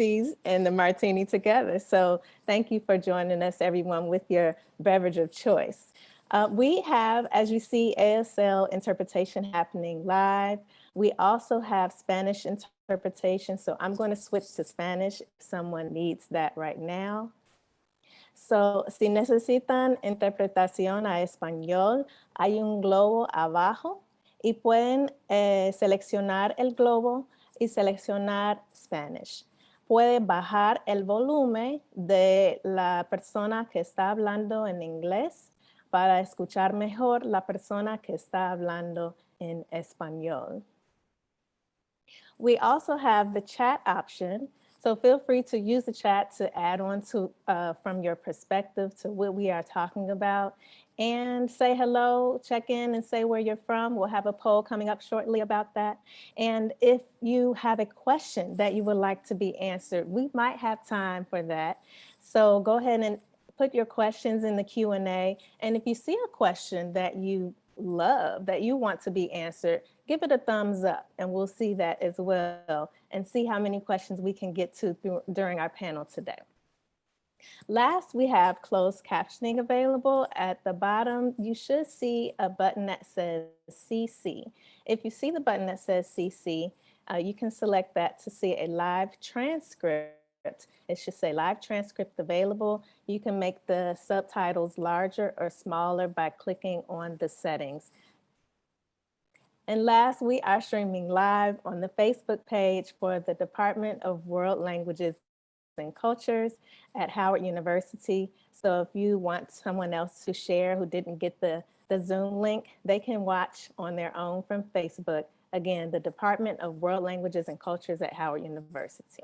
Mesis and the martini together. So thank you for joining us, everyone, with your beverage of choice. We have, as you see, ASL interpretation happening live. We also have Spanish interpretation. So I'm going to switch to Spanish if someone needs that right now. So, si necesitan interpretación a español, hay un globo abajo y pueden seleccionar el globo y seleccionar Spanish. Puede bajar el volumen de la persona que está hablando en inglés para escuchar mejor la persona que está hablando en español. We also have the chat option. So feel free to use the chat to add on to from your perspective to what we are talking about, and say hello, check in and say where you're from. We'll have a poll coming up shortly about that. And if you have a question that you would like to be answered, we might have time for that. So go ahead and put your questions in the Q&A. And if you see a question that you love, that you want to be answered, give it a thumbs up and we'll see that as well and see how many questions we can get to during our panel today. Last, we have closed captioning available. At the bottom, you should see a button that says CC. If you see the button that says CC, you can select that to see a live transcript. It should say live transcript available. You can make the subtitles larger or smaller by clicking on the settings. And last, we are streaming live on the Facebook page for the Department of World Languages and Cultures at Howard University. So if you want someone else to share who didn't get the Zoom link, they can watch on their own from Facebook. Again, the Department of World Languages and Cultures at Howard University.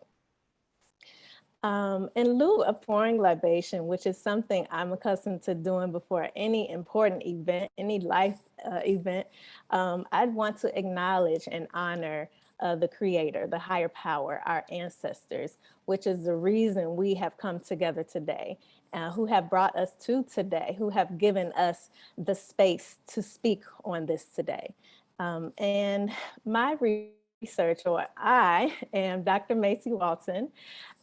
In lieu of pouring libation, which is something I'm accustomed to doing before any important event, any life event, I'd want to acknowledge and honor the Creator, the higher power, our ancestors, which is the reason we have come together today, who have brought us to today, who have given us the space to speak on this today. And my research, or I am Dr. Mesi Walton,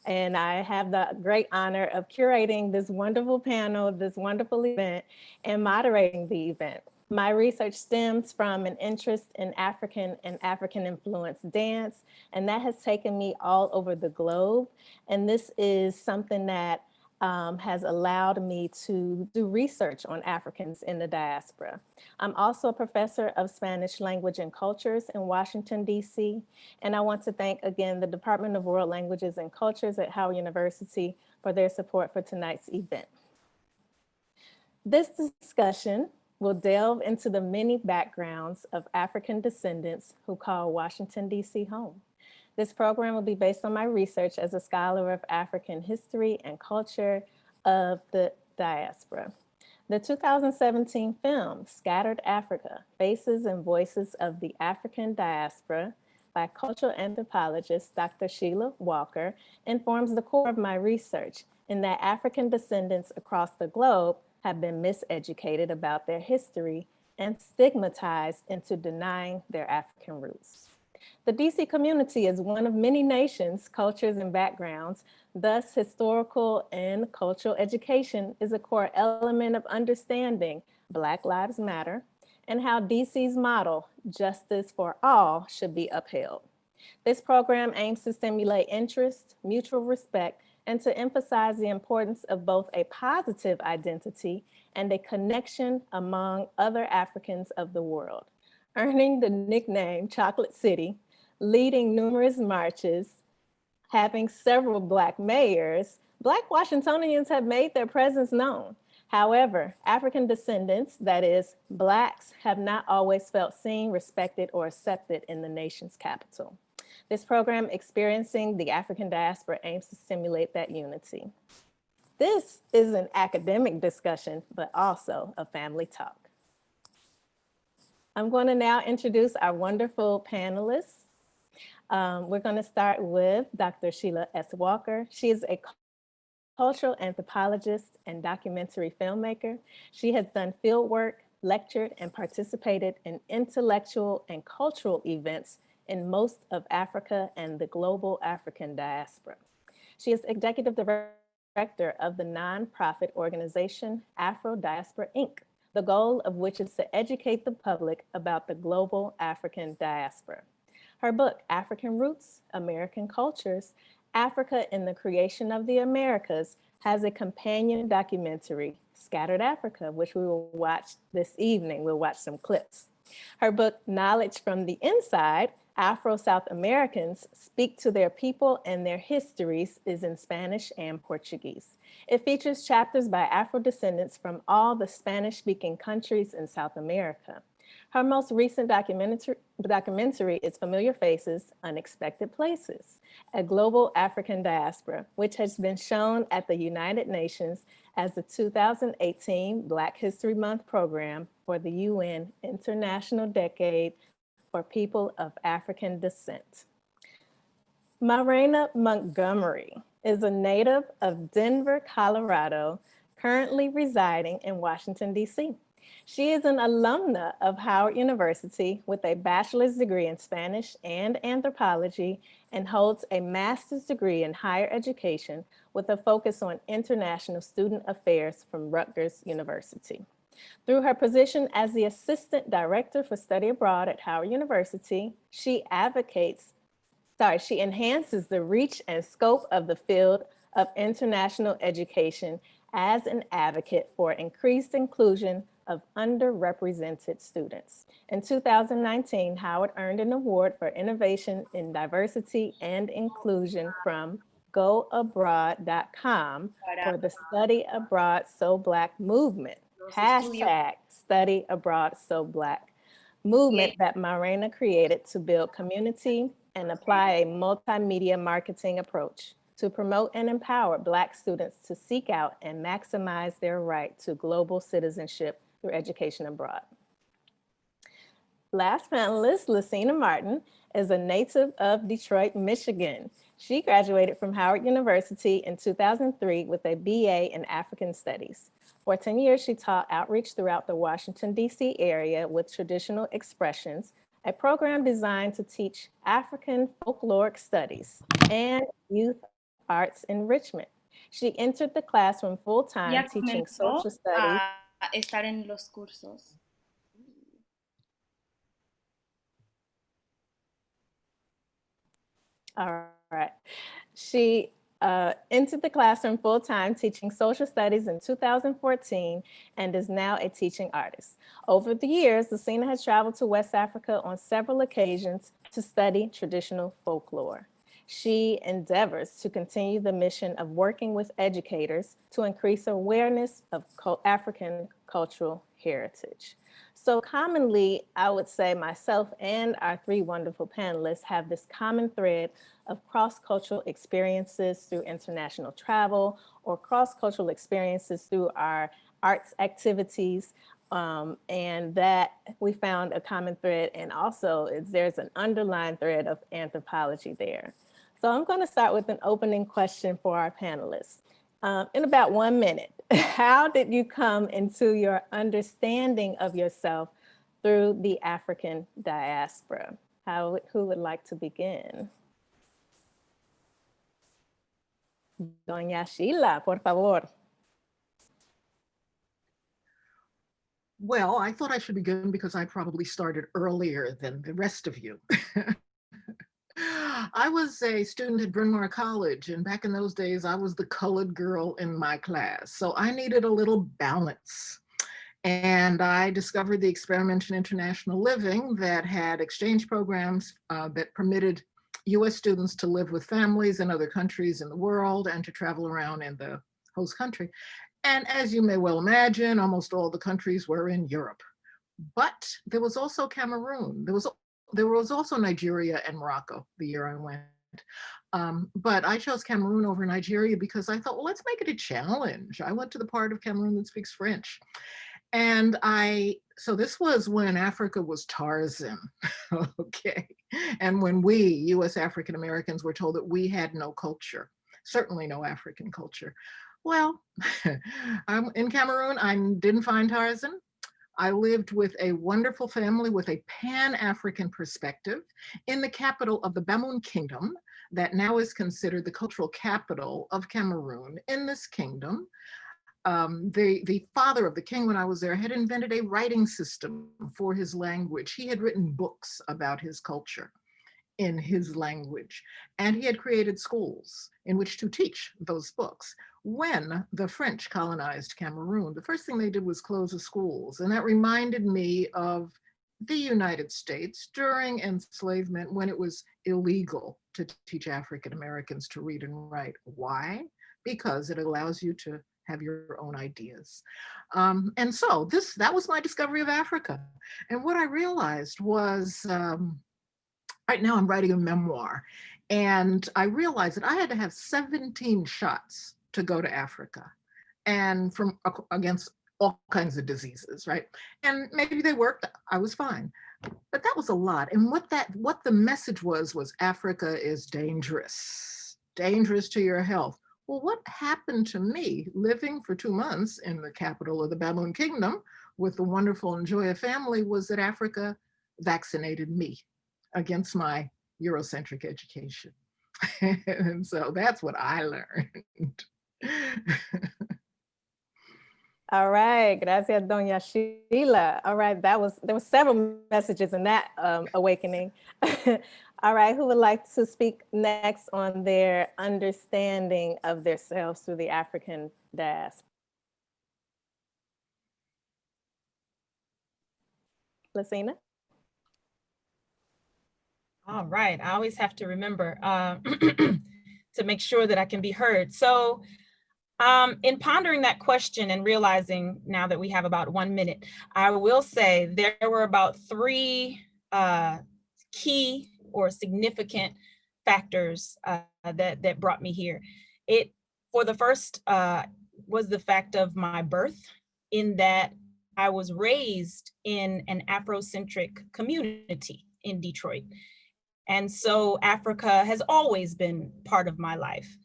and I have the great honor of curating this wonderful panel, this wonderful event, and moderating the event. My research stems from an interest in African and African-influenced dance, and that has taken me all over the globe. And this is something that has allowed me to do research on Africans in the diaspora. I'm also a professor of Spanish language and cultures in Washington, D.C. And I want to thank again the Department of World Languages and Cultures at Howard University for their support for tonight's event. This discussion will delve into the many backgrounds of African descendants who call Washington, D.C. home. This program will be based on my research as a scholar of African history and culture of the diaspora. The 2017 film, Scattered Africa, Faces and Voices of the African Diaspora by cultural anthropologist Dr. Sheila Walker, informs the core of my research in that African descendants across the globe have been miseducated about their history and stigmatized into denying their African roots. The DC community is one of many nations, cultures, and backgrounds. Thus, historical and cultural education is a core element of understanding Black Lives Matter and how DC's model, justice for all, should be upheld. This program aims to stimulate interest, mutual respect, and to emphasize the importance of both a positive identity and a connection among other Africans of the world. Earning the nickname Chocolate City, leading numerous marches, having several Black mayors, Black Washingtonians have made their presence known. However, African descendants, that is, Blacks, have not always felt seen, respected, or accepted in the nation's capital. This program, Experiencing the African Diaspora, aims to stimulate that unity. This is an academic discussion, but also a family talk. I'm going to now introduce our wonderful panelists. We're going to start with Dr. Sheila S Walker. She is a cultural anthropologist and documentary filmmaker. She has done field work, lectured, and participated in intellectual and cultural events in most of Africa and the global African diaspora. She is executive director of the nonprofit organization Afro Diaspora Inc., the goal of which is to educate the public about the global African diaspora. Her book, African Roots, American Cultures, Africa in the Creation of the Americas, has a companion documentary, Scattered Africa, which we will watch this evening. We'll watch some clips. Her book, Knowledge from the Inside, Afro-South Americans Speak to Their People and Their Histories, is in Spanish and Portuguese. It features chapters by Afro-descendants from all the Spanish-speaking countries in South America. Her most recent documentary is Familiar Faces, Unexpected Places, a global African diaspora, which has been shown at the United Nations as the 2018 Black History Month program for the UN International Decade for People of African Descent. Marina Montgomery is a native of Denver, Colorado, currently residing in Washington, D.C. She is an alumna of Howard University with a bachelor's degree in Spanish and anthropology and holds a master's degree in higher education with a focus on international student affairs from Rutgers University. Through her position as the Assistant Director for Study Abroad at Howard University, she enhances the reach and scope of the field of international education as an advocate for increased inclusion of underrepresented students. In 2019, Howard earned an award for innovation in diversity and inclusion from goabroad.com for the Study Abroad So Black movement, hashtag Study Abroad So Black movement that Marina created to build community and apply a multimedia marketing approach to promote and empower Black students to seek out and maximize their right to global citizenship through education abroad. Last panelist, Lucina Martin, is a native of Detroit, Michigan. She graduated from Howard University in 2003 with a BA in African Studies. For 10 years, she taught outreach throughout the Washington, D.C. area with traditional expressions, a program designed to teach African folkloric studies and youth arts enrichment. She entered the classroom full-time teaching social studies. Estar en los cursos. All right. She entered the classroom full-time teaching social studies in 2014 and is now a teaching artist. Over the years, Lucina has traveled to West Africa on several occasions to study traditional folklore. She endeavors to continue the mission of working with educators to increase awareness of African cultural heritage. So commonly, I would say myself and our three wonderful panelists have this common thread of cross-cultural experiences through international travel or cross-cultural experiences through our arts activities. And that we found a common thread, and also there's an underlying thread of anthropology there. So I'm going to start with an opening question for our panelists. In about 1 minute, how did you come into your understanding of yourself through the African diaspora? Who would like to begin? Doña Sheila, por favor. Well, I thought I should begin because I probably started earlier than the rest of you. I was a student at Bryn Mawr College, and back in those days, I was the colored girl in my class. So I needed a little balance. And I discovered the Experiment in International Living that had exchange programs that permitted US students to live with families in other countries in the world and to travel around in the host country. And as you may well imagine, almost all the countries were in Europe. But there was also Cameroon. There was also Nigeria and Morocco the year I went. But I chose Cameroon over Nigeria because I thought, well, let's make it a challenge. I went to the part of Cameroon that speaks French. And so this was when Africa was Tarzan, okay? And when we, US African Americans, were told that we had no culture, certainly no African culture. Well, in Cameroon, I didn't find Tarzan. I lived with a wonderful family with a Pan-African perspective in the capital of the Bamoun Kingdom, that now is considered the cultural capital of Cameroon in this kingdom. The father of the king, when I was there, had invented a writing system for his language. He had written books about his culture in his language, and he had created schools in which to teach those books. When the French colonized Cameroon, the first thing they did was close the schools, and that reminded me of the United States during enslavement, when it was illegal to teach African Americans to read and write. Why? Because it allows you to have your own ideas. And so that was my discovery of Africa. And what I realized was, right now I'm writing a memoir, and I realized that I had to have 17 shots to go to Africa, and from against all kinds of diseases, right? And maybe they worked, I was fine. But that was a lot. And what the message was Africa is dangerous to your health. Well, what happened to me living for 2 months in the capital of the Baboon Kingdom with the wonderful Njoya family was that Africa vaccinated me against my Eurocentric education. And so that's what I learned. All right, gracias, Doña Sheila. All right, there were several messages in that awakening. All right, who would like to speak next on their understanding of themselves through the African diaspora? Lucina? All right, I always have to remember to make sure that I can be heard. So in pondering that question and realizing now that we have about 1 minute, I will say there were about 3 key or significant factors that brought me here. For the first, was the fact of my birth, in that I was raised in an Afrocentric community in Detroit. And so Africa has always been part of my life.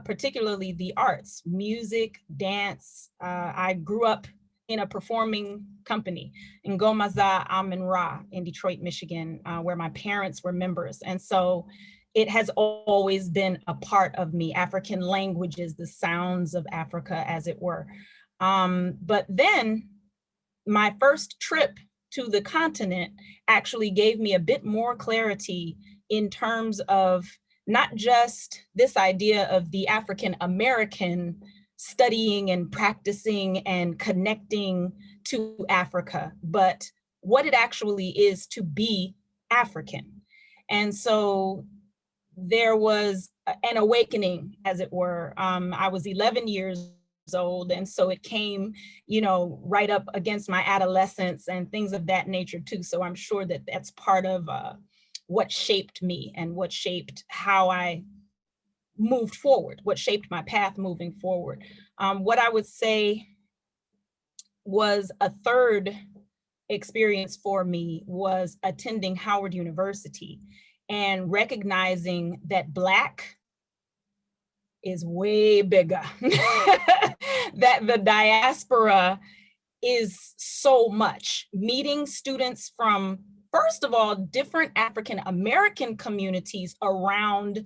Particularly the arts, music, dance. I grew up in a performing company in Gomaza Amen Ra in Detroit, Michigan, where my parents were members. And so it has always been a part of me, African languages, the sounds of Africa, as it were. But then my first trip to the continent actually gave me a bit more clarity in terms of not just this idea of the African American studying and practicing and connecting to Africa, but what it actually is to be African. And so there was an awakening, as it were. I was 11 years old, and so it came, right up against my adolescence and things of that nature too. So I'm sure that that's part of what shaped me and what shaped how I moved forward, what shaped my path moving forward. What I would say was a third experience for me was attending Howard University and recognizing that Black is way bigger, that the diaspora is so much. Meeting students from, first of all, different African American communities around,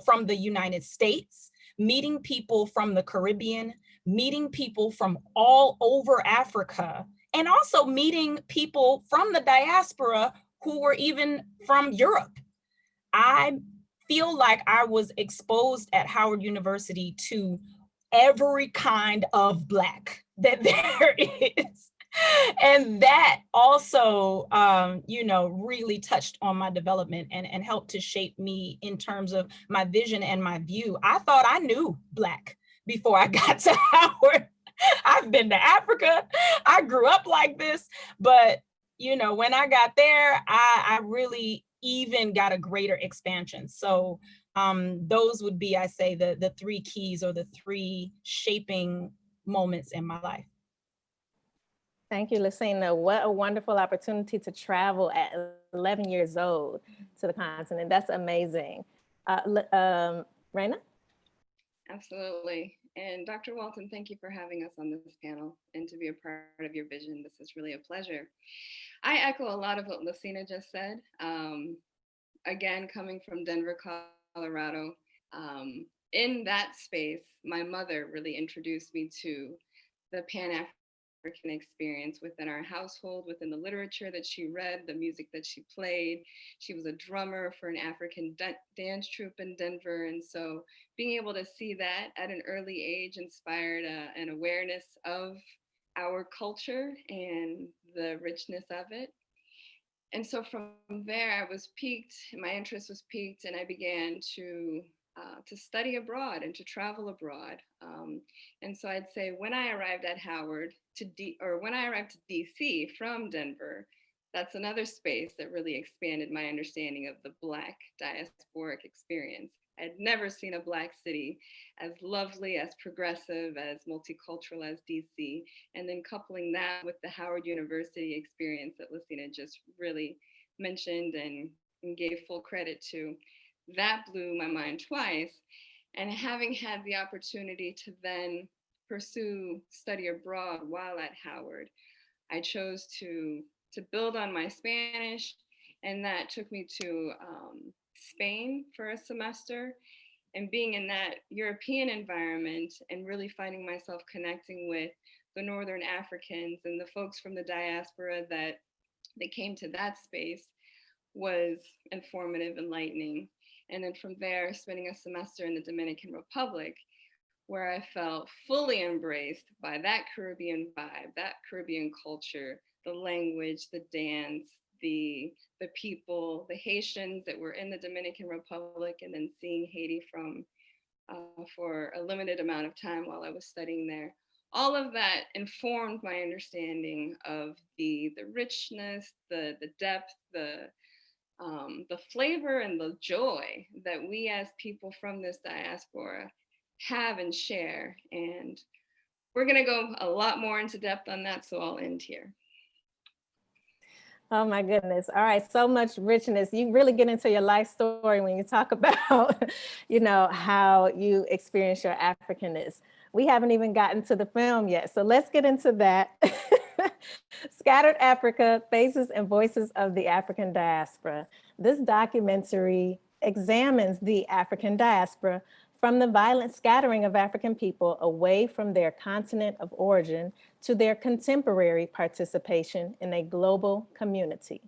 from the United States, meeting people from the Caribbean, meeting people from all over Africa, and also meeting people from the diaspora who were even from Europe. I feel like I was exposed at Howard University to every kind of Black that there is. And that also, really touched on my development and helped to shape me in terms of my vision and my view. I thought I knew Black before I got to Howard. I've been to Africa. I grew up like this, but when I got there, I really even got a greater expansion. So those would be, I say, the 3 keys or the 3 shaping moments in my life. Thank you, Lucina. What a wonderful opportunity to travel at 11 years old to the continent. That's amazing. Raina? Absolutely. And Dr. Walton, thank you for having us on this panel and to be a part of your vision. This is really a pleasure. I echo a lot of what Lucina just said. Again, coming from Denver, Colorado. In that space, my mother really introduced me to the Pan-African experience within our household, within the literature that she read, the music that she played. She was a drummer for an African dance troupe in Denver. And so being able to see that at an early age inspired an awareness of our culture and the richness of it. And so from there, I was piqued, my interest was piqued, and I began to study abroad and to travel abroad. And so I'd say when I arrived at Howard when I arrived to DC from Denver, that's another space that really expanded my understanding of the Black diasporic experience. I'd never seen a Black city as lovely, as progressive, as multicultural as DC. And then coupling that with the Howard University experience that Lucina just really mentioned and gave full credit to, that blew my mind twice. And having had the opportunity to then pursue study abroad while at Howard, I chose to build on my Spanish, and that took me to Spain for a semester. And being in that European environment and really finding myself connecting with the Northern Africans and the folks from the diaspora that came to that space was informative, enlightening. And then from there, spending a semester in the Dominican Republic, where I felt fully embraced by that Caribbean vibe, that Caribbean culture, the language, the dance, the people, the Haitians that were in the Dominican Republic, and then seeing Haiti from for a limited amount of time while I was studying there. All of that informed my understanding of the richness, the depth, the flavor and the joy that we as people from this diaspora have and share. And we're gonna go a lot more into depth on that, so I'll end here. Oh my goodness. All right. So much richness. You really get into your life story when you talk about, how you experience your Africanness. We haven't even gotten to the film yet. So let's get into that. Scattered Africa, Faces and Voices of the African Diaspora. This documentary examines the African diaspora from the violent scattering of African people away from their continent of origin to their contemporary participation in a global community.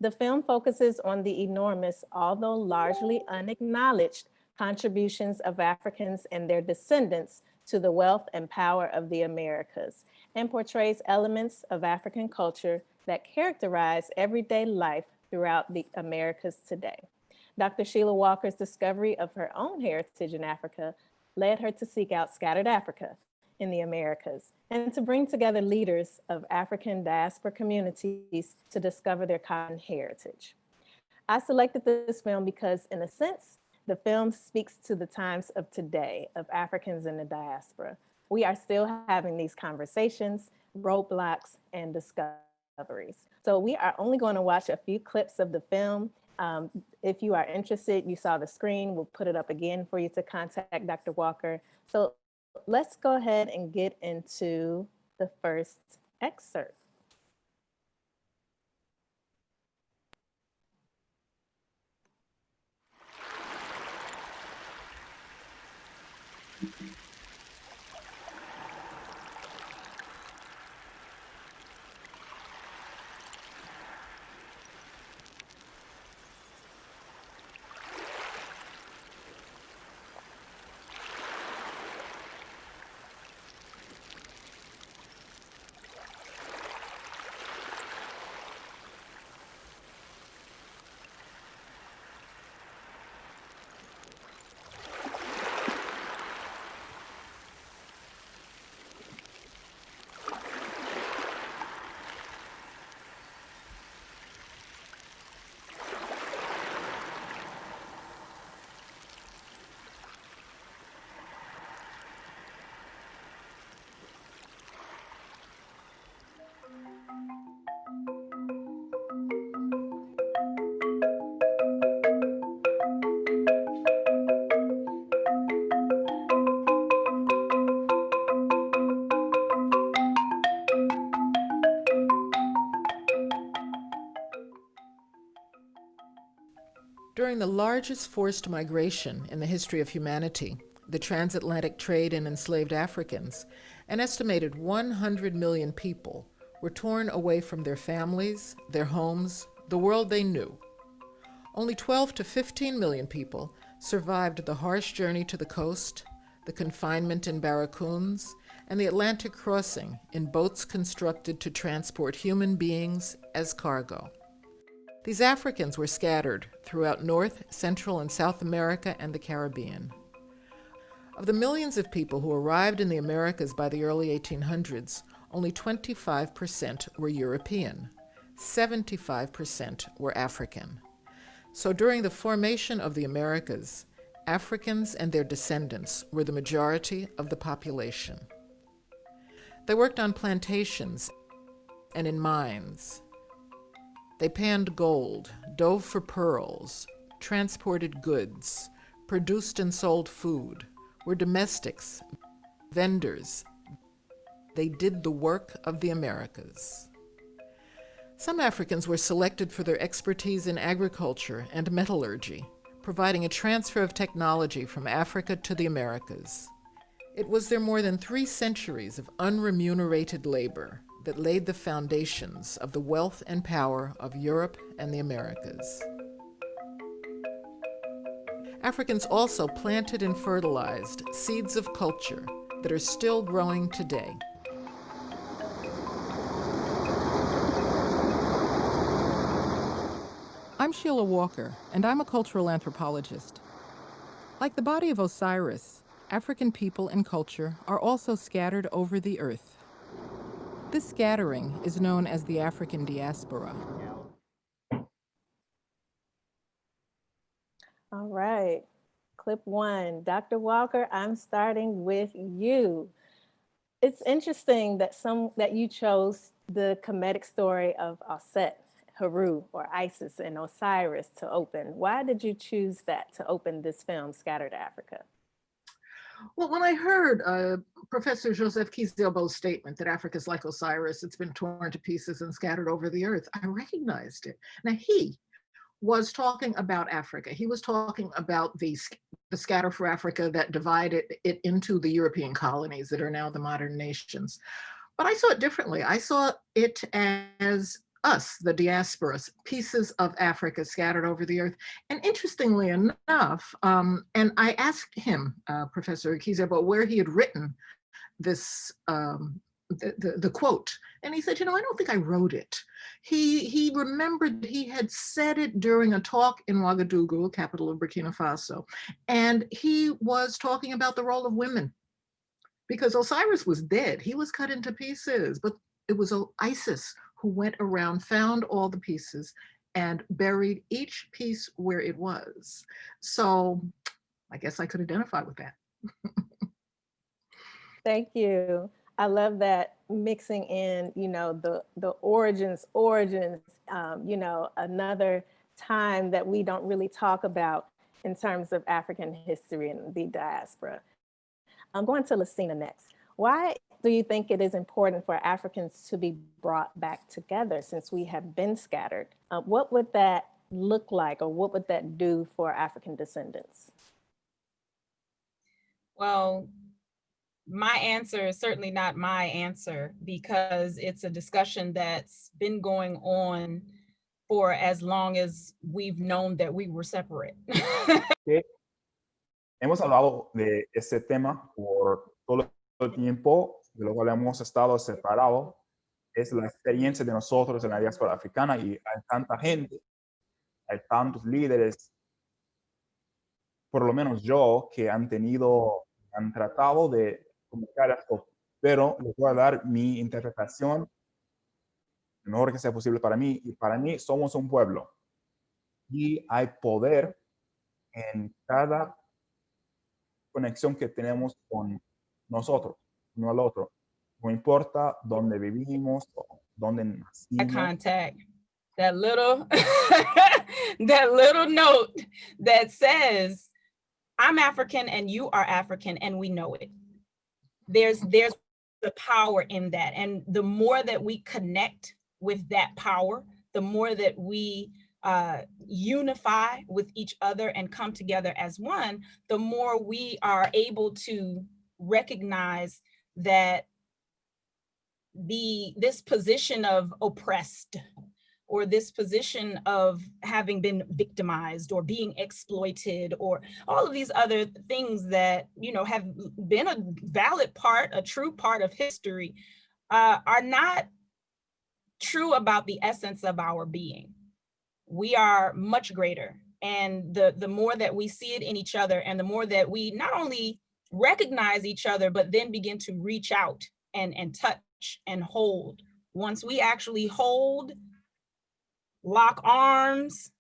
The film focuses on the enormous, although largely unacknowledged, contributions of Africans and their descendants to the wealth and power of the Americas, and portrays elements of African culture that characterize everyday life throughout the Americas today. Dr. Sheila Walker's discovery of her own heritage in Africa led her to seek out Scattered Africa in the Americas and to bring together leaders of African diaspora communities to discover their common heritage. I selected this film because, in a sense, the film speaks to the times of today of Africans in the diaspora. We are still having these conversations, roadblocks, and discoveries. So we are only going to watch a few clips of the film. If you are interested, you saw the screen, we'll put it up again for you to contact Dr. Walker. So let's go ahead and get into the first excerpt. During the largest forced migration in the history of humanity, the Transatlantic trade in enslaved Africans, an estimated 100 million people were torn away from their families, their homes, the world they knew. Only 12 to 15 million people survived the harsh journey to the coast, the confinement in barracoons, and the Atlantic crossing in boats constructed to transport human beings as cargo. These Africans were scattered throughout North, Central, and South America and the Caribbean. Of the millions of people who arrived in the Americas by the early 1800s, only 25% were European. 75% were African. So during the formation of the Americas, Africans and their descendants were the majority of the population. They worked on plantations and in mines. They panned gold, dove for pearls, transported goods, produced and sold food, were domestics, vendors. They did the work of the Americas. Some Africans were selected for their expertise in agriculture and metallurgy, providing a transfer of technology from Africa to the Americas. It was their more than 3 centuries of unremunerated labor that laid the foundations of the wealth and power of Europe and the Americas. Africans also planted and fertilized seeds of culture that are still growing today. I'm Sheila Walker, and I'm a cultural anthropologist. Like the body of Osiris, African people and culture are also scattered over the earth. This scattering is known as the African Diaspora. All right, clip 1. Dr. Walker, I'm starting with you. It's interesting that you chose the comedic story of Aset, Heru, or Isis, and Osiris to open. Why did you choose that to open this film, Scattered Africa? Well, when I heard Professor Joseph Kizerbo's statement that Africa is like Osiris, it's been torn to pieces and scattered over the earth, I recognized it. Now, he was talking about Africa. He was talking about the scatter for Africa that divided it into the European colonies that are now the modern nations. But I saw it differently. I saw it as us, the diasporas, pieces of Africa scattered over the earth. And interestingly enough, and I asked him, Professor Kizerbo, where he had written this, the quote. And he said, I don't think I wrote it. He remembered he had said it during a talk in Ouagadougou, capital of Burkina Faso. And he was talking about the role of women because Osiris was dead. He was cut into pieces, but it was Isis who went around, found all the pieces, and buried each piece where it was. So I guess I could identify with that. Thank you. I love that mixing in, the origins, another time that we don't really talk about in terms of African history and the diaspora. I'm going to Lucina next. Why do you think it is important for Africans to be brought back together since we have been scattered? What would that look like, or what would that do for African descendants? Well, my answer is certainly not my answer because it's a discussion that's been going on for as long as we've known that we were separate. Hemos hablado de ese tema por todo el tiempo, de lo cual hemos estado separados. Es la experiencia de nosotros en la diáspora africana y hay tanta gente, hay tantos líderes, por lo menos yo, que han tratado de comunicar esto, pero les voy a dar mi interpretación lo mejor que sea posible para mí. Y para mí somos un pueblo y hay poder en cada conexión que tenemos con nosotros, uno al otro. No importa dónde vivimos o dónde nacimos. Contact, that little, that little note that says, I'm African and you are African and we know it. There's the power in that. And the more that we connect with that power, the more that we unify with each other and come together as one, the more we are able to recognize that this position of oppressed, or this position of having been victimized or being exploited, or all of these other things that, you know, have been a valid part, a true part of history, are not true about the essence of our being. We are much greater. And the more that we see it in each other, and the more that we not only recognize each other, but then begin to reach out and touch and hold. Once we actually hold, lock arms,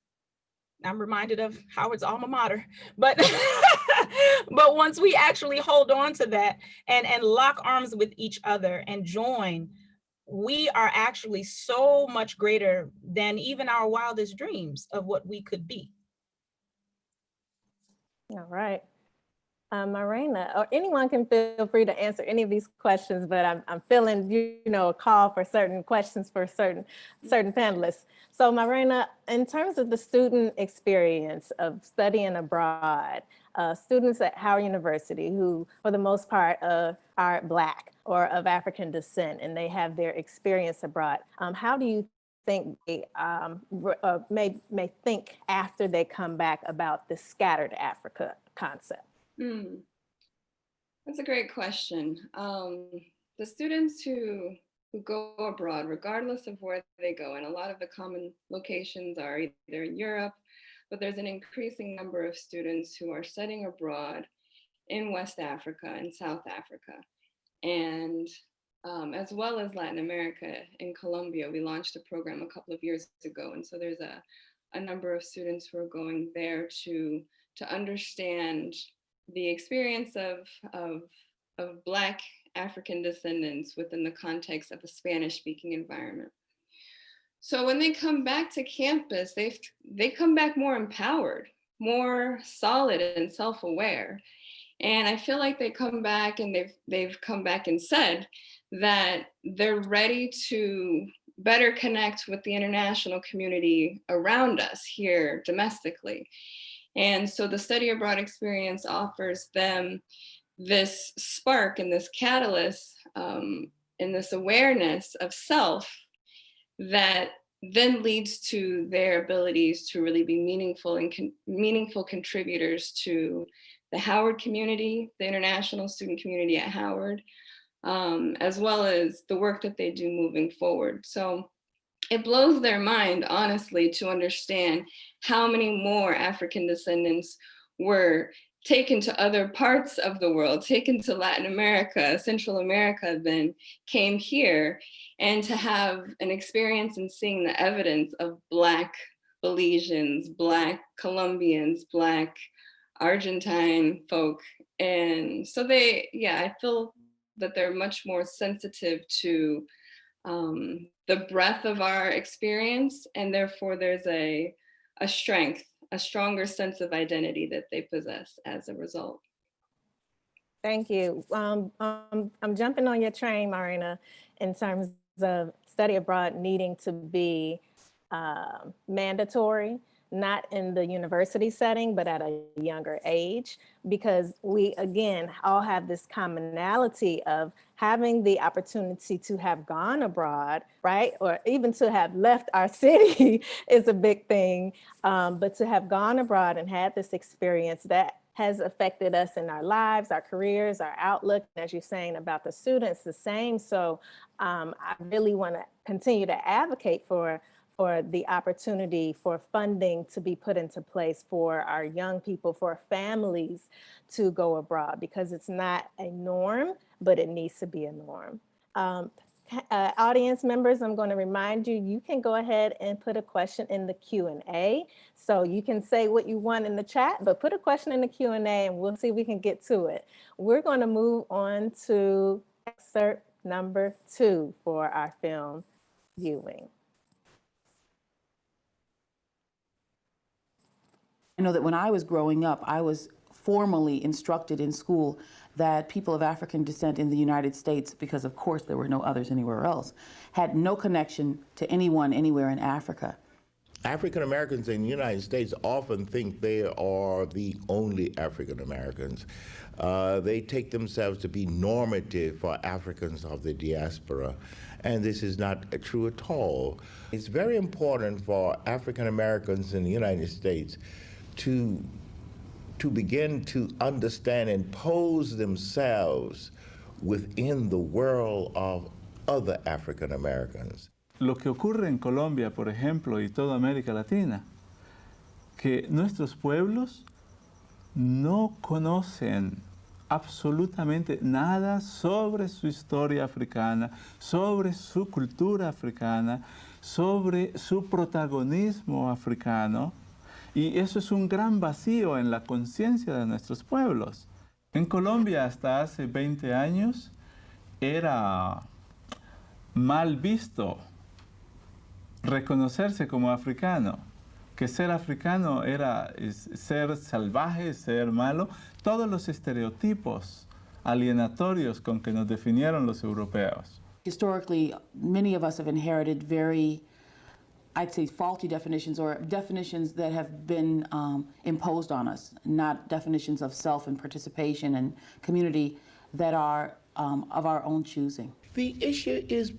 I'm reminded of Howard's alma mater, but but once we actually hold on to that and lock arms with each other and join, we are actually so much greater than even our wildest dreams of what we could be. All right. Marina, or anyone can feel free to answer any of these questions, but I'm feeling, you know, a call for certain questions for certain panelists. So Marina, in terms of the student experience of studying abroad, students at Howard University who, for the most part, are Black or of African descent, and they have their experience abroad, how do you think they may think after they come back about the scattered Africa concept? That's a great question. The students who go abroad, regardless of where they go, and a lot of the common locations are either in Europe, but there's an increasing number of students who are studying abroad in West Africa and South Africa, and as well as Latin America. In Colombia, we launched a program a couple of years ago, and so there's a number of students who are going there to understand the experience of Black African descendants within the context of a Spanish-speaking environment. So when they come back to campus, they come back more empowered, more solid and self-aware. And I feel like they come back and they've come back and said that they're ready to better connect with the international community around us here domestically. And so the study abroad experience offers them this spark and this catalyst and this awareness of self that then leads to their abilities to really be meaningful and meaningful contributors to the Howard community, the international student community at Howard, as well as the work that they do moving forward. So it blows their mind, honestly, to understand how many more African descendants were taken to other parts of the world, taken to Latin America, Central America, then came here, and to have an experience in seeing the evidence of Black Belizeans, Black Colombians, Black Argentine folk. And so I feel that they're much more sensitive to the breadth of our experience, and therefore there's a strength, a stronger sense of identity that they possess as a result. Thank you. I'm jumping on your train, Marina, in terms of study abroad needing to be mandatory, not in the university setting, but at a younger age, because we, again, all have this commonality of having the opportunity to have gone abroad, right? Or even to have left our city is a big thing, but to have gone abroad and had this experience that has affected us in our lives, our careers, our outlook, as you're saying about the students, the same. So I really want to continue to advocate for the opportunity for funding to be put into place for our young people, for families to go abroad, because it's not a norm, but it needs to be a norm. Audience members, I'm going to remind you, you can go ahead and put a question in the Q&A. So you can say what you want in the chat, but put a question in the Q&A and we'll see if we can get to it. We're going to move on to excerpt number 2 for our film viewing. I know that when I was growing up, I was formally instructed in school that people of African descent in the United States, because of course there were no others anywhere else, had no connection to anyone anywhere in Africa. African Americans in the United States often think they are the only African Americans. They take themselves to be normative for Africans of the diaspora, and this is not true at all. It's very important for African Americans in the United States to begin to understand and pose themselves within the world of other African Americans. Lo que ocurre en Colombia, por ejemplo, y toda América Latina, que nuestros pueblos no conocen absolutamente nada sobre su historia africana, sobre su cultura africana, sobre su protagonismo africano, y eso es un gran vacío en la conciencia de nuestros pueblos. En Colombia hasta hace 20 años era mal visto reconocerse como africano, que ser africano era ser salvaje, ser malo, todos los estereotipos alienatorios con que nos definieron los europeos. Historically, many of us have inherited very, I'd say, faulty definitions, or definitions that have been imposed on us, not definitions of self and participation and community that are of our own choosing. The issue is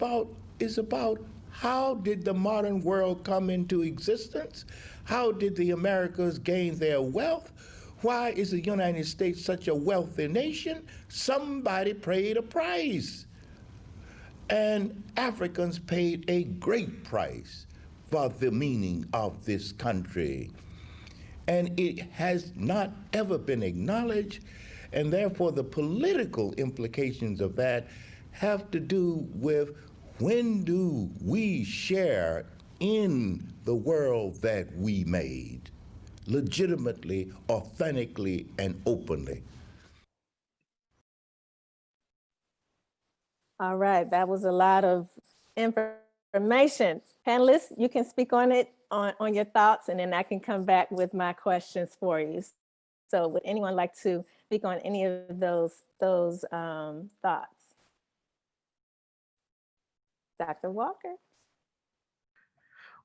about how did the modern world come into existence? How did the Americas gain their wealth? Why is the United States such a wealthy nation? Somebody paid a price. And Africans paid a great price for the meaning of this country. And it has not ever been acknowledged, and therefore the political implications of that have to do with when do we share in the world that we made, legitimately, authentically, and openly. All right, that was a lot of information. Panelists, you can speak on it, on your thoughts, and then I can come back with my questions for you. So would anyone like to speak on any of those thoughts? Dr. Walker?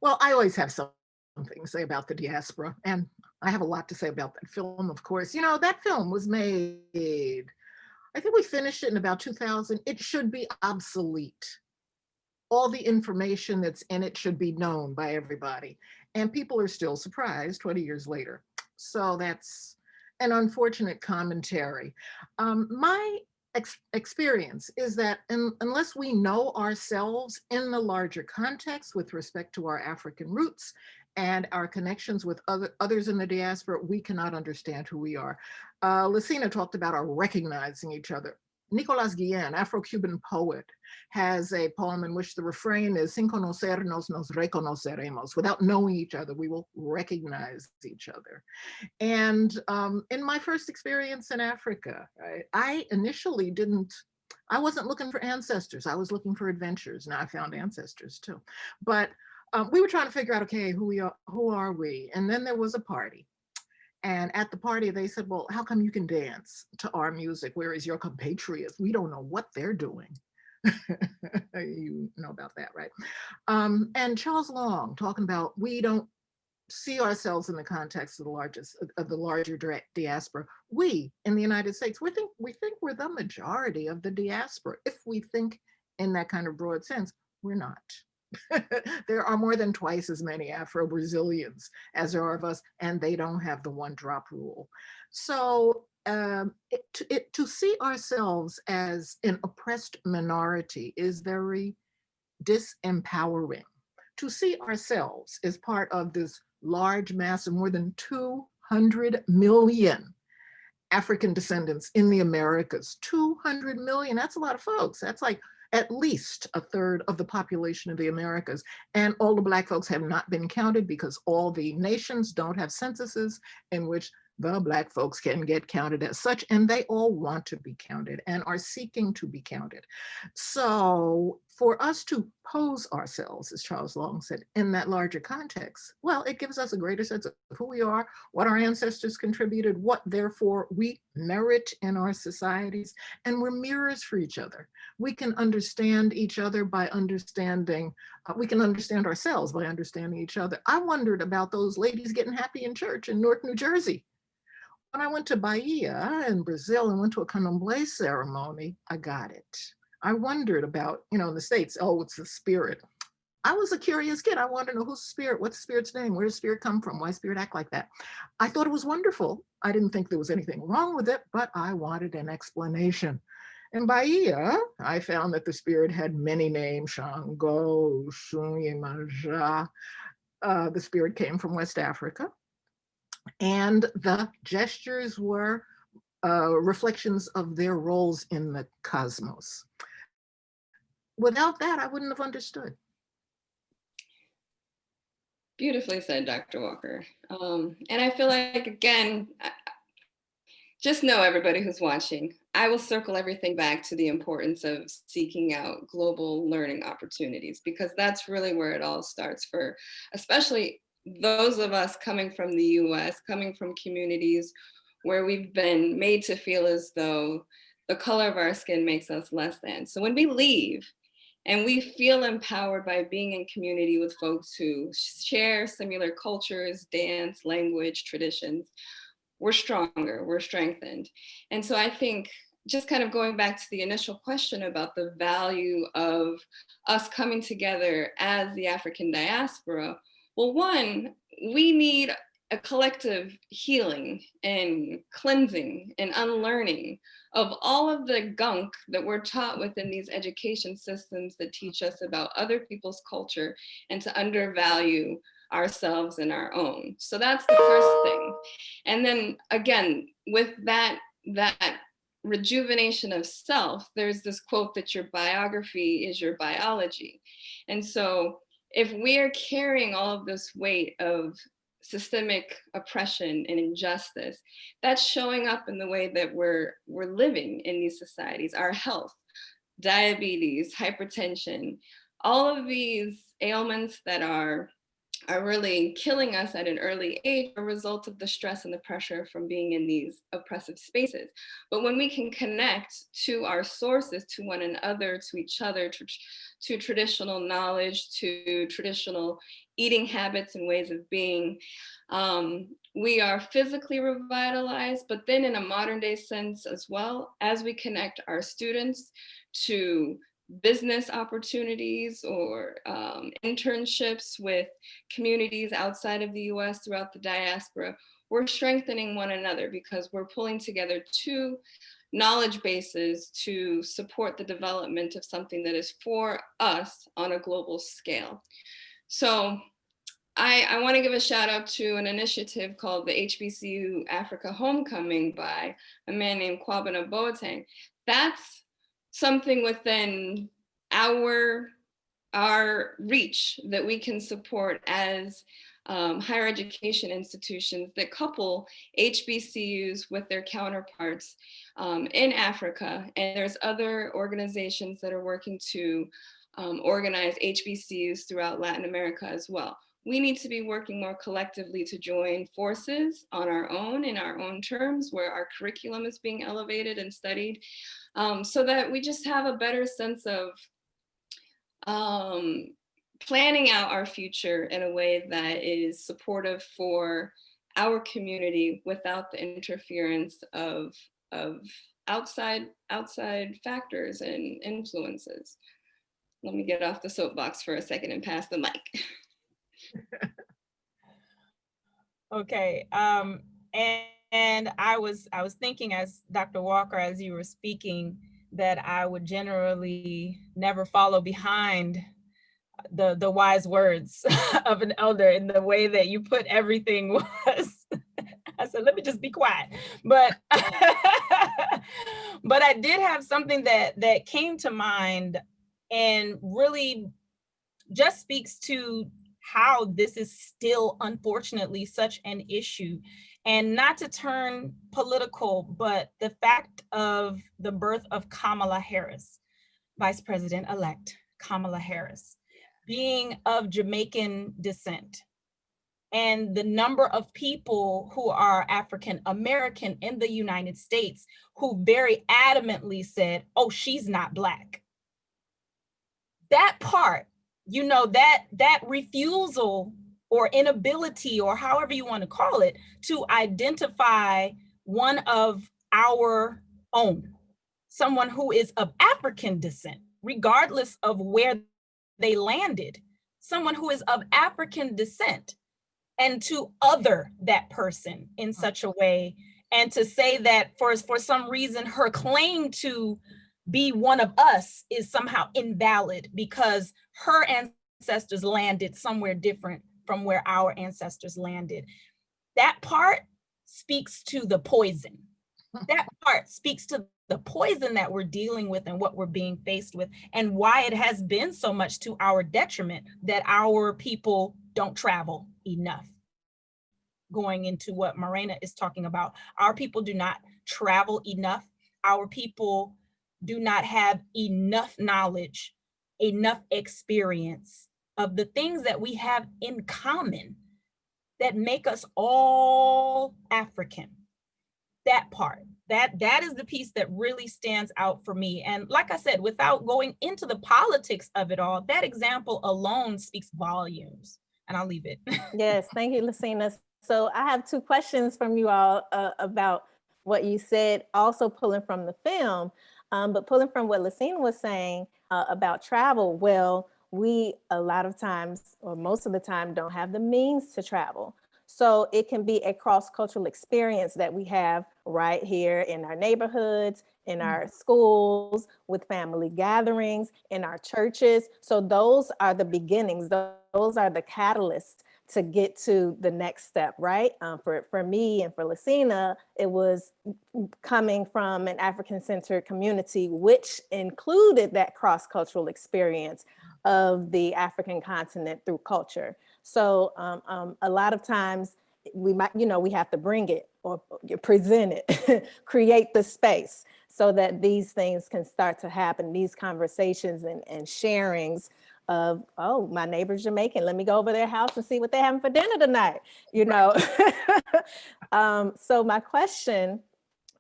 Well, I always have something to say about the diaspora, and I have a lot to say about that film, of course. You know, that film was made, I think we finished it in about 2000. It should be obsolete. All the information that's in it should be known by everybody. And people are still surprised 20 years later. So that's an unfortunate commentary. My experience is that unless we know ourselves in the larger context with respect to our African roots and our connections with others in the diaspora, we cannot understand who we are. Lucina talked about our recognizing each other. Nicolas Guillen, Afro-Cuban poet, has a poem in which the refrain is, sin conocernos nos reconoceremos. Without knowing each other, we will recognize each other. And in my first experience in Africa, I initially I wasn't looking for ancestors. I was looking for adventures. Now I found ancestors too. But we were trying to figure out, okay, who are we? And then there was a party. And at the party, they said, well, how come you can dance to our music, whereas your compatriots, we don't know what they're doing. You know about that, right? And Charles Long talking about, we don't see ourselves in the context of the larger diaspora. We in the United States, we think we're the majority of the diaspora. If we think in that kind of broad sense, we're not. There are more than twice as many Afro-Brazilians as there are of us, and they don't have the one-drop rule. So to see ourselves as an oppressed minority is very disempowering. To see ourselves as part of this large mass of more than 200 million African descendants in the Americas, 200 million, that's a lot of folks. That's like at least a third of the population of the Americas. And all the Black folks have not been counted because all the nations don't have censuses in which the Black folks can get counted as such, and they all want to be counted and are seeking to be counted. So for us to pose ourselves, as Charles Long said, in that larger context, well, it gives us a greater sense of who we are, what our ancestors contributed, what therefore we merit in our societies, and we're mirrors for each other. We can understand each other by understanding, we can understand ourselves by understanding each other. I wondered about those ladies getting happy in church in Newark, New Jersey. When I went to Bahia in Brazil and went to a candomblé ceremony, I got it. I wondered about, in the States, oh, it's the spirit. I was a curious kid. I wanted to know who's the spirit, what's the spirit's name, where does spirit come from, why does spirit act like that? I thought it was wonderful. I didn't think there was anything wrong with it, but I wanted an explanation. In Bahia, I found that the spirit had many names, Shango, Sunyimaja. The spirit came from West Africa. And the gestures were reflections of their roles in the cosmos. Without that, I wouldn't have understood. Beautifully said, Dr. Walker. And I feel like, again, just know, everybody who's watching, I will circle everything back to the importance of seeking out global learning opportunities, because that's really where it all starts for, especially those of us coming from the US, coming from communities where we've been made to feel as though the color of our skin makes us less than. So when we leave and we feel empowered by being in community with folks who share similar cultures, dance, language, traditions, we're stronger, we're strengthened. And so I think, just kind of going back to the initial question about the value of us coming together as the African diaspora, well, one, we need a collective healing and cleansing and unlearning of all of the gunk that we're taught within these education systems that teach us about other people's culture and to undervalue ourselves and our own. So that's the first thing. And then again, with that rejuvenation of self, there's this quote that your biography is your biology. And so if we're carrying all of this weight of systemic oppression and injustice, that's showing up in the way that we're living in these societies, our health, diabetes, hypertension, all of these ailments that are really killing us at an early age, a result of the stress and the pressure from being in these oppressive spaces. But when we can connect to our sources, to one another, to each other, to traditional knowledge, to traditional eating habits and ways of being, we are physically revitalized, but then in a modern day sense as well, as we connect our students to business opportunities or internships with communities outside of the US throughout the diaspora, we're strengthening one another because we're pulling together two knowledge bases to support the development of something that is for us on a global scale. So I want to give a shout out to an initiative called the HBCU Africa Homecoming by a man named Kwabena Boateng. That's something within our reach that we can support as higher education institutions that couple HBCUs with their counterparts in Africa. And there's other organizations that are working to organize HBCUs throughout Latin America as well. We need to be working more collectively to join forces on our own, in our own terms, where our curriculum is being elevated and studied, so that we just have a better sense of planning out our future in a way that is supportive for our community without the interference of outside factors and influences. Let me get off the soapbox for a second and pass the mic. Okay, and I was thinking, as Dr. Walker, as you were speaking, that I would generally never follow behind the wise words of an elder in the way that you put everything was. I said, let me just be quiet. But but I did have something that came to mind and really just speaks to how this is still, unfortunately, such an issue. And not to turn political, but the fact of the birth of Kamala Harris, Vice President-elect Kamala Harris, being of Jamaican descent, and the number of people who are African American in the United States who very adamantly said, oh, she's not Black. That part, you know, that refusal or inability, or however you want to call it, to identify one of our own, someone who is of African descent, regardless of where they landed, someone who is of African descent, and to other that person in such a way, and to say that for some reason her claim to be one of us is somehow invalid because her ancestors landed somewhere different from where our ancestors landed. That part speaks to the poison. That part speaks to the poison that we're dealing with and what we're being faced with, and why it has been so much to our detriment that our people don't travel enough. Going into what Marina is talking about, our people do not travel enough. Our people do not have enough knowledge, enough experience of the things that we have in common that make us all African. That part, that is the piece that really stands out for me. And like I said, without going into the politics of it all, that example alone speaks volumes. And I'll leave it. Yes, thank you, Lucina. So I have two questions from you all about what you said, also pulling from the film, but pulling from what Lucina was saying about travel. Well, we a lot of times, or most of the time, don't have the means to travel. So it can be a cross-cultural experience that we have right here in our neighborhoods, in our schools, with family gatherings, in our churches. So those are the beginnings. Those are the catalysts to get to the next step, right? For me and for Lucina, it was coming from an African-centered community, which included that cross-cultural experience of the African continent through culture. So a lot of times we might, we have to bring it or present it, create the space so that these things can start to happen, these conversations and sharings of, oh, my neighbor's Jamaican, let me go over their house and see what they're having for dinner tonight, So my question,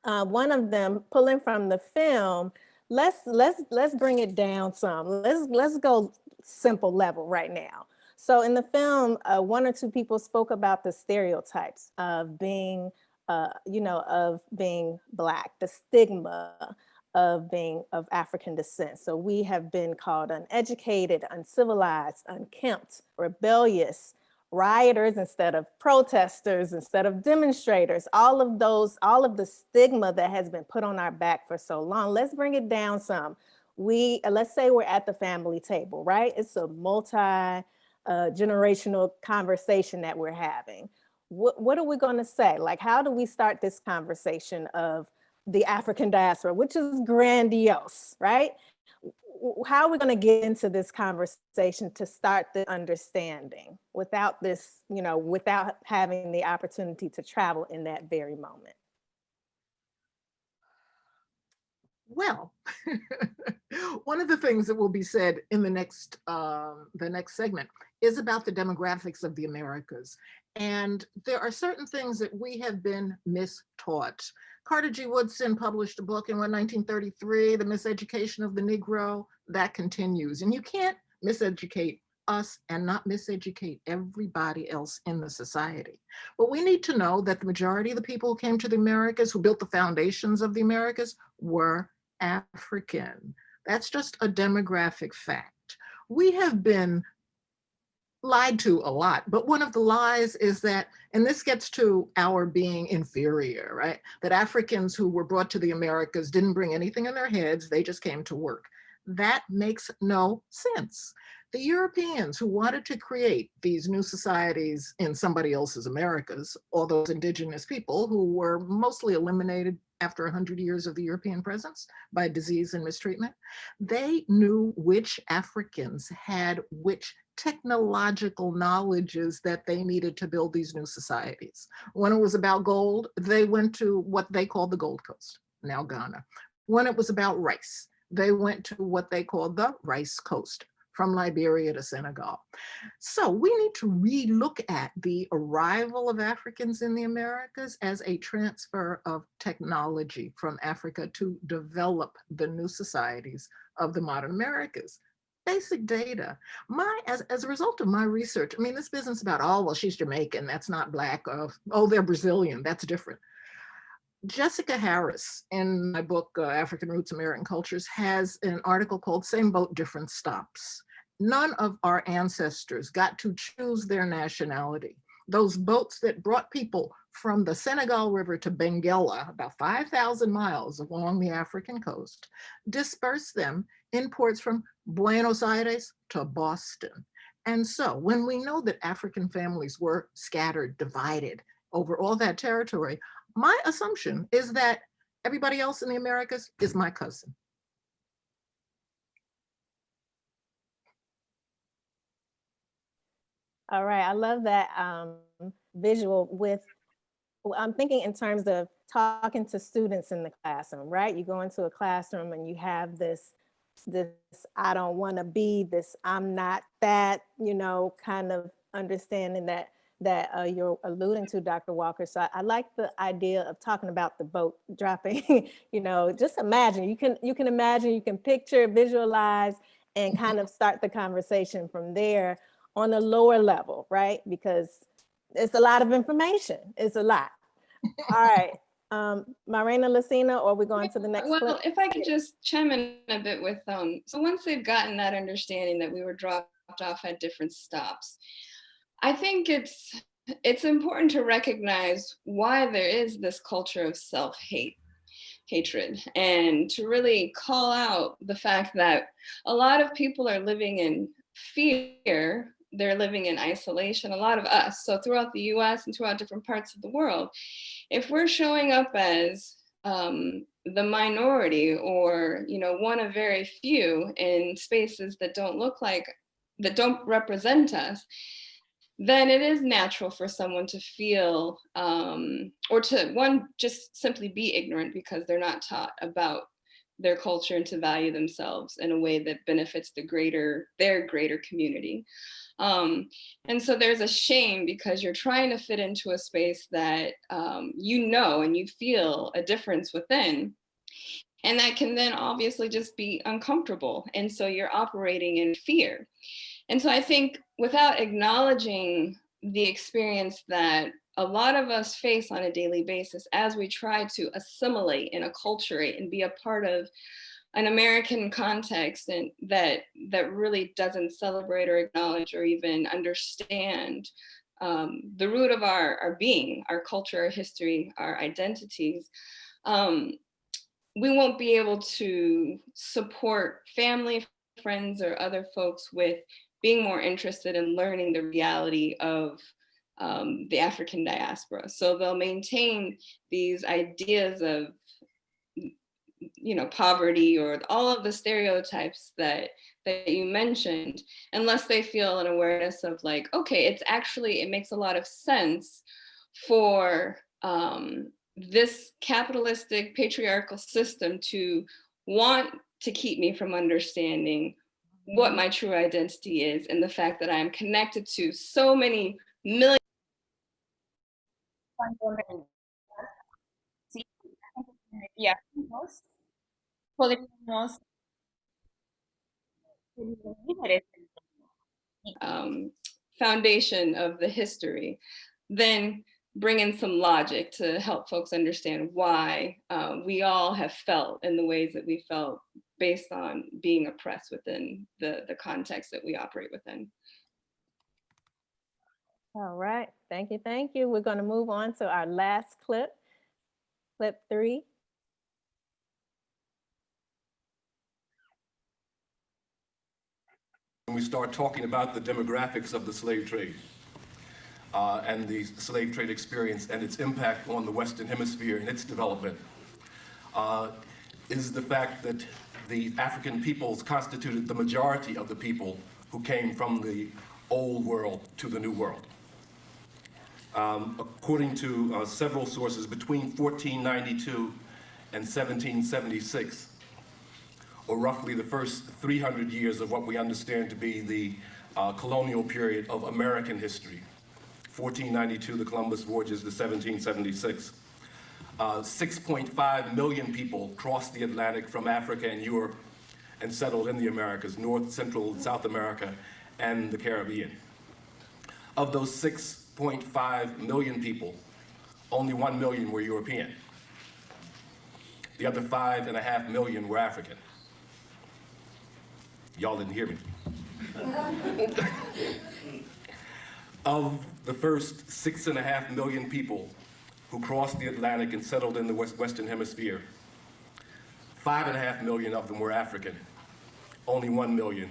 one of them pulling from the film, let's bring it down some. Let's go simple level right now. So in the film, one or two people spoke about the stereotypes of being, of being Black, the stigma of being of African descent. So we have been called uneducated, uncivilized, unkempt, rebellious, rioters instead of protesters, instead of demonstrators, all of the stigma that has been put on our back for so long. Let's bring it down some. Let's say we're at the family table, right? It's a multi-generational conversation that we're having. What are we going to say? Like, how do we start this conversation of the African diaspora, which is grandiose, right? How are we going to get into this conversation to start the understanding without this, without having the opportunity to travel in that very moment? Well, one of the things that will be said in the next segment is about the demographics of the Americas. And there are certain things that we have been mistaught. Carter G. Woodson published a book in 1933, The Miseducation of the Negro. That continues. And you can't miseducate us and not miseducate everybody else in the society. But we need to know that the majority of the people who came to the Americas, who built the foundations of the Americas, were African. That's just a demographic fact. We have been lied to a lot, but one of the lies is that, and this gets to our being inferior, right? That Africans who were brought to the Americas didn't bring anything in their heads, they just came to work. That makes no sense. The Europeans who wanted to create these new societies in somebody else's Americas, all those indigenous people who were mostly eliminated after 100 years of the European presence by disease and mistreatment, they knew which Africans had which technological knowledges that they needed to build these new societies. When it was about gold, they went to what they called the Gold Coast, now Ghana. When it was about rice, they went to what they called the Rice Coast, from Liberia to Senegal. So we need to re-look at the arrival of Africans in the Americas as a transfer of technology from Africa to develop the new societies of the modern Americas. Basic data. As a result of my research, I mean, this business about, oh, well, she's Jamaican, that's not Black, oh, they're Brazilian, that's different. Jessica Harris, in my book, African Roots, American Cultures, has an article called Same Boat, Different Stops. None of our ancestors got to choose their nationality. Those boats that brought people from the Senegal River to Benguela, about 5,000 miles along the African coast, dispersed them in ports from Buenos Aires to Boston. And so when we know that African families were scattered, divided over all that territory, my assumption is that everybody else in the Americas is my cousin. All right, I love that visual with, I'm thinking in terms of talking to students in the classroom, right? You go into a classroom and you have this I don't want to be, this I'm not that, you know, kind of understanding that you're alluding to, Dr. Walker. So I like the idea of talking about the boat dropping, you know, just imagine, you can imagine, you can picture, visualize, and kind of start the conversation from there on a lower level, right? Because it's a lot of information, it's a lot. All right, Marina, Lucina, or we're going to the next Well, clip? if I could just chime in a bit with, so once they've gotten that understanding that we were dropped off at different stops, I think it's important to recognize why there is this culture of hatred, and to really call out the fact that a lot of people are living in fear, they're living in isolation, a lot of us. So throughout the US and throughout different parts of the world, if we're showing up as the minority, or, you know, one of very few in spaces that don't represent us, then it is natural for someone to feel, or to just simply be ignorant because they're not taught about their culture and to value themselves in a way that benefits their greater community. And so there's a shame because you're trying to fit into a space that you know and you feel a difference within. And that can then obviously just be uncomfortable. And so you're operating in fear. And so I think without acknowledging the experience that a lot of us face on a daily basis as we try to assimilate and acculturate and be a part of an American context, and that really doesn't celebrate or acknowledge or even understand the root of our being, our culture, our history, our identities, we won't be able to support family, friends, or other folks with being more interested in learning the reality of the African diaspora. So they'll maintain these ideas of, you know, poverty or all of the stereotypes that you mentioned, unless they feel an awareness of like, okay, it makes a lot of sense for this capitalistic patriarchal system to want to keep me from understanding what my true identity is, and the fact that I am connected to so many million. Foundation of the history, then bring in some logic to help folks understand why we all have felt in the ways that we felt based on being oppressed within the context that we operate within. All right, thank you, thank you. We're going to move on to our last clip, clip 3. When we start talking about the demographics of the slave trade and the slave trade experience and its impact on the Western Hemisphere and its development, is the fact that the African peoples constituted the majority of the people who came from the old world to the new world. According to several sources, between 1492 and 1776, or roughly the first 300 years of what we understand to be the colonial period of American history, 1492, the Columbus voyages to 1776, 6.5 million people crossed the Atlantic from Africa and Europe and settled in the Americas, North, Central, South America, and the Caribbean. Of those 6.5 million people, only 1 million were European. The other 5.5 million were African. Y'all didn't hear me. Of the first 6.5 million people who crossed the Atlantic and settled in the Western Hemisphere, 5.5 million of them were African. Only 1 million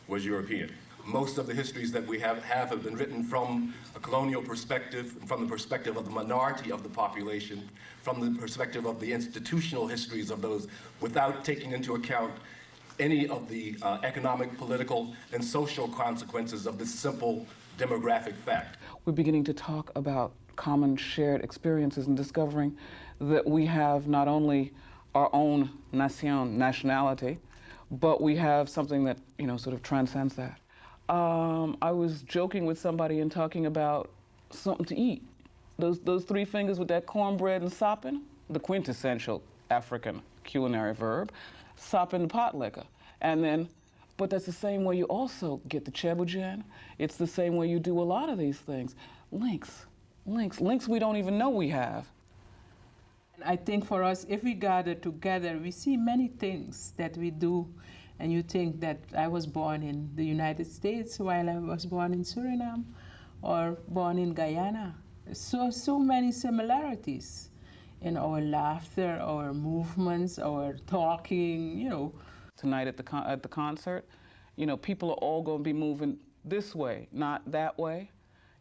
was European. Most of the histories that we have been written from a colonial perspective, from the perspective of the minority of the population, from the perspective of the institutional histories of those, without taking into account any of the economic, political, and social consequences of this simple demographic fact. We're beginning to talk about common shared experiences and discovering that we have not only our own nationality, but we have something that, you know, sort of transcends that. I was joking with somebody and talking about something to eat. Those three fingers with that cornbread and sopping, the quintessential African culinary verb, sopping the pot liquor. And then, but that's the same way you also get the chebujan. It's the same way you do a lot of these things. Links we don't even know we have. I think for us, if we gather together, we see many things that we do, and you think that I was born in the United States while I was born in Suriname or born in Guyana. So many similarities in our laughter, our movements, our talking, you know. Tonight at the concert, you know, people are all going to be moving this way, not that way.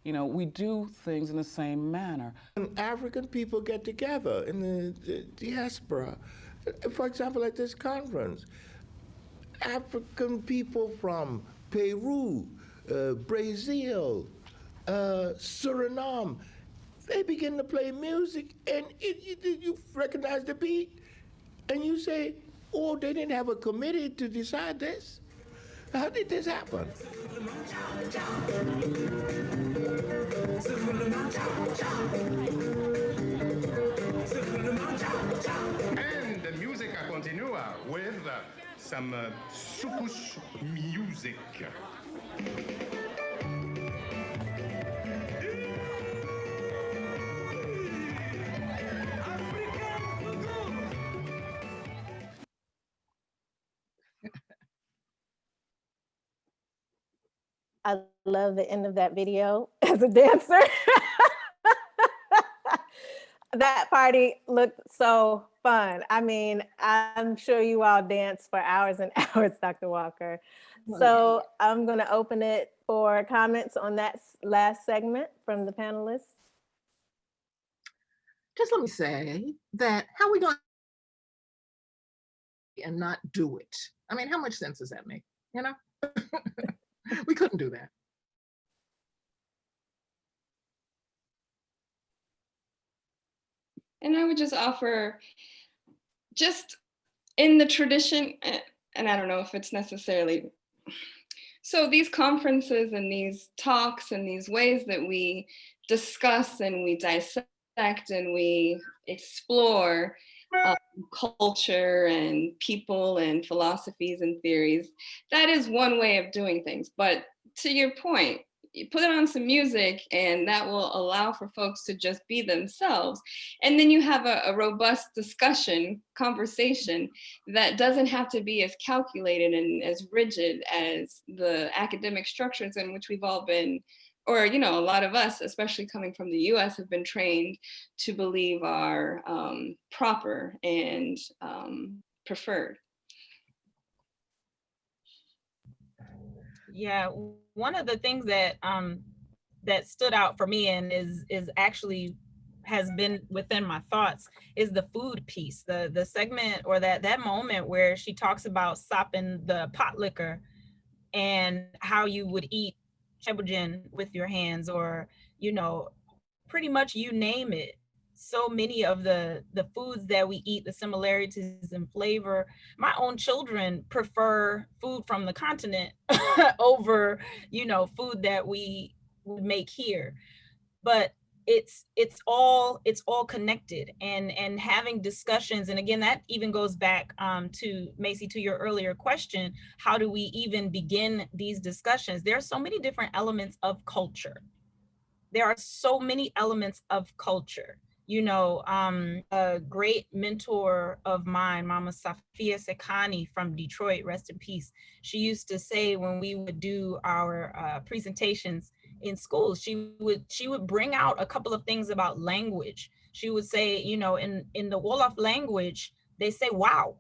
You know, we do things in the same manner. When African people get together in the diaspora, for example, at this conference, African people from Peru, Brazil, Suriname, they begin to play music, and you recognize the beat, and you say, oh, they didn't have a committee to decide this? How did this happen? And the music continua with some soukous music. I love the end of that video as a dancer. That party looked so fun. I mean, I'm sure you all danced for hours and hours, Dr. Walker. So I'm going to open it for comments on that last segment from the panelists. Just let me say that how are we going to and not do it? I mean, how much sense does that make? You know? We couldn't do that. And I would just offer, just in the tradition, and I don't know if it's necessarily, so these conferences and these talks and these ways that we discuss and we dissect and we explore culture and people and philosophies and theories, that is one way of doing things. But to your point, you put on some music and that will allow for folks to just be themselves. And then you have a robust conversation that doesn't have to be as calculated and as rigid as the academic structures in which we've all been, or, you know, a lot of us, especially coming from the US, have been trained to believe are proper and preferred. Yeah, one of the things that that stood out for me and is actually has been within my thoughts is the food piece, the segment or that moment where she talks about sopping the pot liquor and how you would eat chebujin with your hands, or, you know, pretty much you name it. So many of the foods that we eat, the similarities in flavor. My own children prefer food from the continent over, you know, food that we would make here. But it's all connected, and having discussions. And again, that even goes back to Mesi, to your earlier question, how do we even begin these discussions? There are so many different elements of culture. There are so many elements of culture. You know, a great mentor of mine, Mama Safia Sekani from Detroit, rest in peace. She used to say, when we would do our presentations in schools, she would bring out a couple of things about language. She would say, you know, in the Wolof language, they say wow.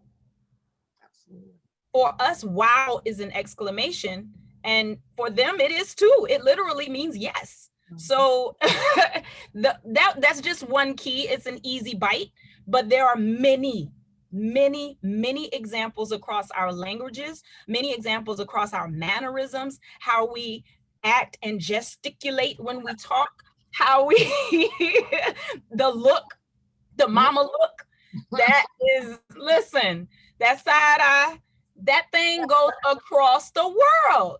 Absolutely. For us, wow is an exclamation, and for them it is too. It literally means yes. So that's just one key. It's an easy bite, but there are many examples across our languages, many examples across our mannerisms, how we act and gesticulate when we talk, how we, the look, the mama look, that is, listen, that side eye, that thing goes across the world.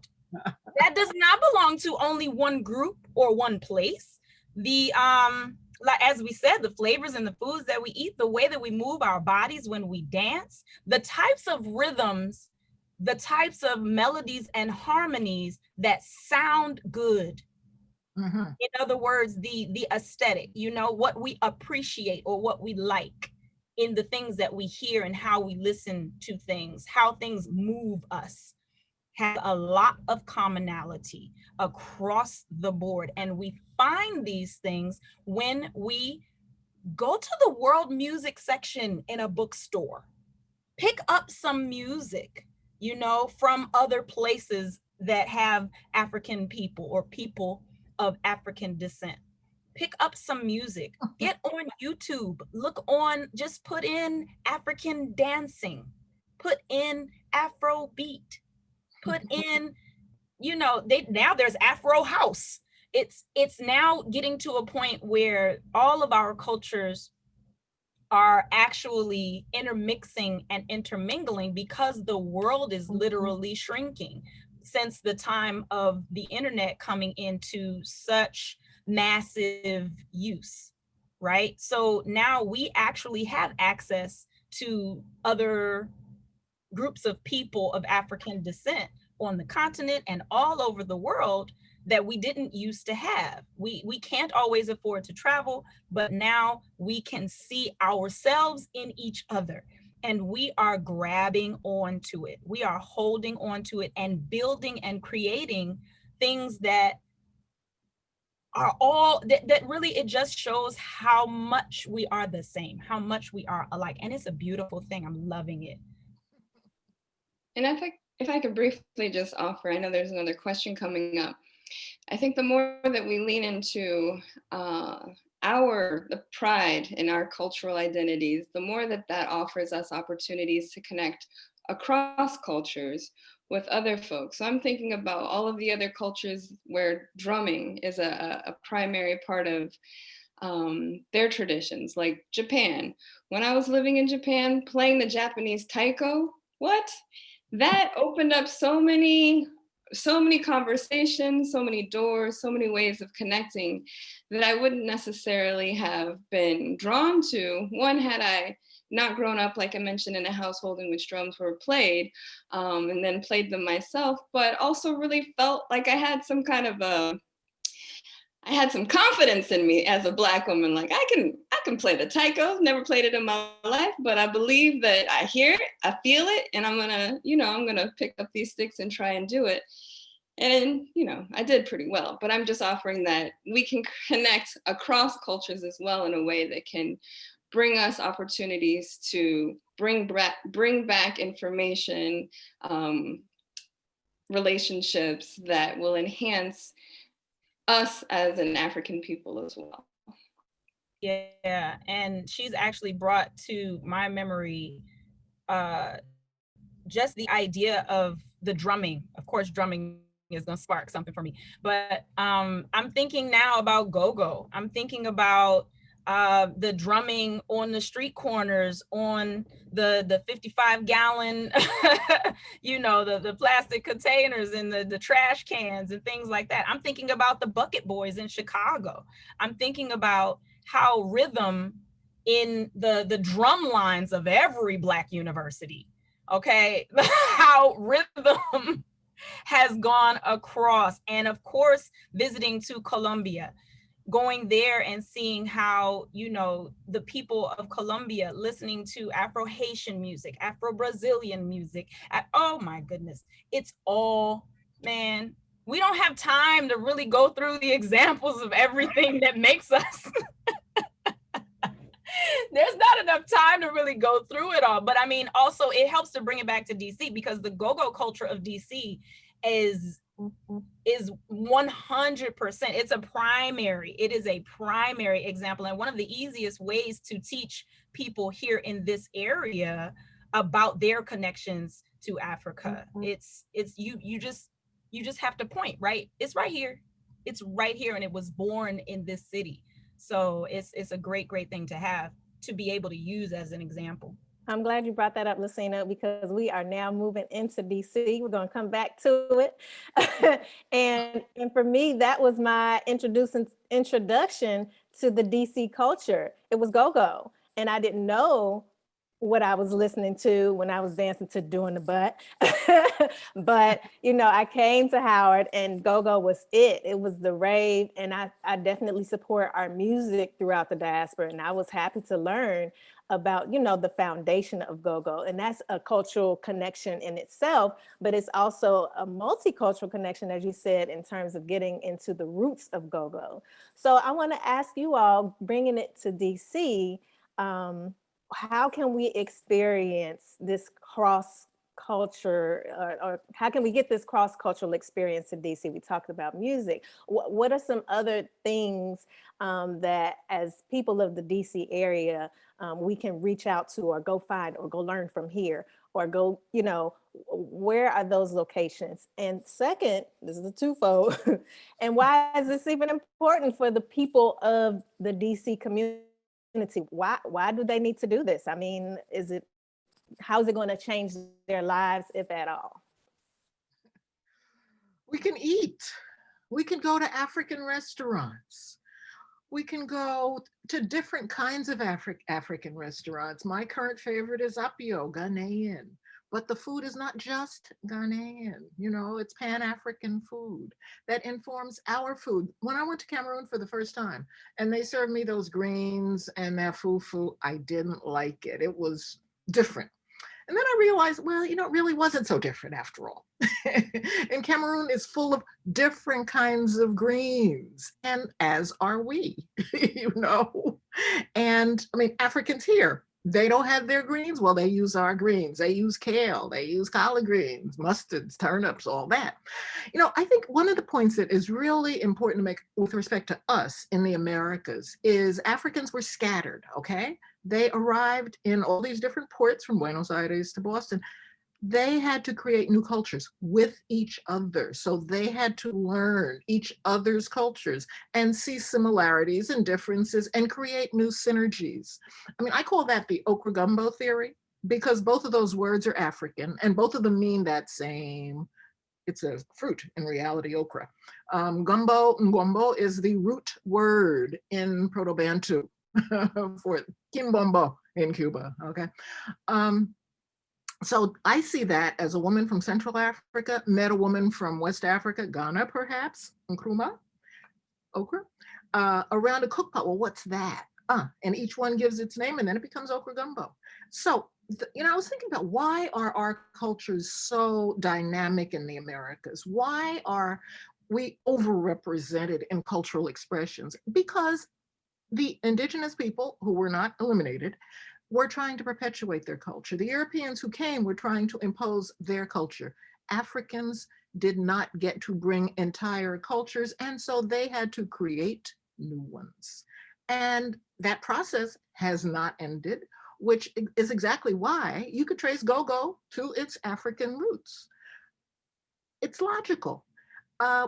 That does not belong to only one group or one place. The like, as we said, the flavors and the foods that we eat, the way that we move our bodies when we dance, the types of rhythms, the types of melodies and harmonies that sound good. In other words, the aesthetic, you know, what we appreciate or what we like in the things that we hear and how we listen to things, how things move us, has a lot of commonality across the board. And we find these things when we go to the world music section in a bookstore, pick up some music, you know, from other places that have African people or people of African descent. Pick up some music, get on YouTube, look on, just put in African dancing, put in Afrobeat, put in, you know, now there's Afro house. It's now getting to a point where all of our cultures are actually intermixing and intermingling, because the world is literally shrinking since the time of the internet coming into such massive use, right? So now we actually have access to other groups of people of African descent on the continent and all over the world that we didn't used to have. We can't always afford to travel, but now we can see ourselves in each other, and we are grabbing onto it. We are holding onto it and building and creating things that are all, that really, it just shows how much we are the same, how much we are alike. And it's a beautiful thing. I'm loving it. And if I could briefly just offer, I know there's another question coming up. I think the more that we lean into the pride in our cultural identities, the more that offers us opportunities to connect across cultures with other folks. So I'm thinking about all of the other cultures where drumming is a primary part of their traditions, like Japan. When I was living in Japan, playing the Japanese taiko, that opened up so many conversations, so many doors, so many ways of connecting that I wouldn't necessarily have been drawn to. One, had I not grown up, like I mentioned, in a household in which drums were played, and then played them myself, but also really felt like I had some kind of I had some confidence in me as a Black woman. Like, I can play the taiko. Never played it in my life, but I believe that I hear it, I feel it, and I'm gonna pick up these sticks and try and do it. And I did pretty well. But I'm just offering that we can connect across cultures as well in a way that can bring us opportunities to bring back information, relationships that will enhance us as an African people as well. Yeah, and she's actually brought to my memory just the idea of the drumming. Of course, drumming is going to spark something for me. But I'm thinking now about go-go. I'm thinking about the drumming on the street corners, on the 55-gallon, you know, the plastic containers and the trash cans and things like that. I'm thinking about the Bucket Boys in Chicago. I'm thinking about how rhythm in the drum lines of every Black university, okay, how rhythm has gone across. And of course, visiting to Colombia, going there and seeing how, you know, the people of Colombia listening to Afro-Haitian music, Afro-Brazilian music. Oh my goodness, it's all, man, we don't have time to really go through the examples of everything that makes us. There's not enough time to really go through it all. But I mean, also it helps to bring it back to DC, because the go-go culture of DC is 100%, it is a primary example. And one of the easiest ways to teach people here in this area about their connections to Africa, it's you just have to point, right? It's right here. It's right here, and it was born in this city. So it's a great thing to have, to be able to use as an example. I'm glad you brought that up, Lucina, because we are now moving into DC. We're going to come back to it. and for me, that was my introduction to the DC culture. It was go-go. And I didn't know what I was listening to when I was dancing to Doing the Butt. But, you know, I came to Howard and go-go was it. It was the rave. And I definitely support our music throughout the diaspora. And I was happy to learn about, you know, the foundation of go-go. And that's a cultural connection in itself, but it's also a multicultural connection, as you said, in terms of getting into the roots of go-go. So I want to ask you all, bringing it to DC, how can we experience this cross-culture, or how can we get this cross-cultural experience in DC? We talked about music. What are some other things that, as people of the DC area, we can reach out to, or go find, or go learn from here, or go, you know, where are those locations? And second, this is a twofold, and why is this even important for the people of the DC community? Why do they need to do this? I mean, how is it going to change their lives, if at all? We can eat. We can go to African restaurants. We can go to different kinds of African restaurants. My current favorite is Hbcu, Ghanaian. But the food is not just Ghanaian, you know, it's Pan-African food that informs our food. When I went to Cameroon for the first time and they served me those greens and that fufu, I didn't like it. It was different. And then I realized, well, you know, it really wasn't so different after all. And Cameroon is full of different kinds of greens, and as are we, you know. And I mean, Africans here, they don't have their greens. Well, they use our greens. They use kale, they use collard greens, mustards, turnips, all that. You know, I think one of the points that is really important to make with respect to us in the Americas is Africans were scattered, okay? They arrived in all these different ports from Buenos Aires to Boston. They had to create new cultures with each other. So they had to learn each other's cultures and see similarities and differences and create new synergies. I mean, I call that the Okra Gumbo theory, because both of those words are African and both of them mean that same, it's a fruit, in reality, okra. Gumbo, Ngombo, is the root word in Proto-Bantu for Kimbombo in Cuba, okay? So I see that as a woman from Central Africa met a woman from West Africa, Ghana perhaps, Nkrumah, okra, around a cook pot. Well, what's that? And each one gives its name and then it becomes okra gumbo. So, you know, I was thinking about, why are our cultures so dynamic in the Americas? Why are we overrepresented in cultural expressions? Because the indigenous people, who were not eliminated, were trying to perpetuate their culture. The Europeans who came were trying to impose their culture. Africans did not get to bring entire cultures, and so they had to create new ones. And that process has not ended, which is exactly why you could trace go-go to its African roots. it's logical.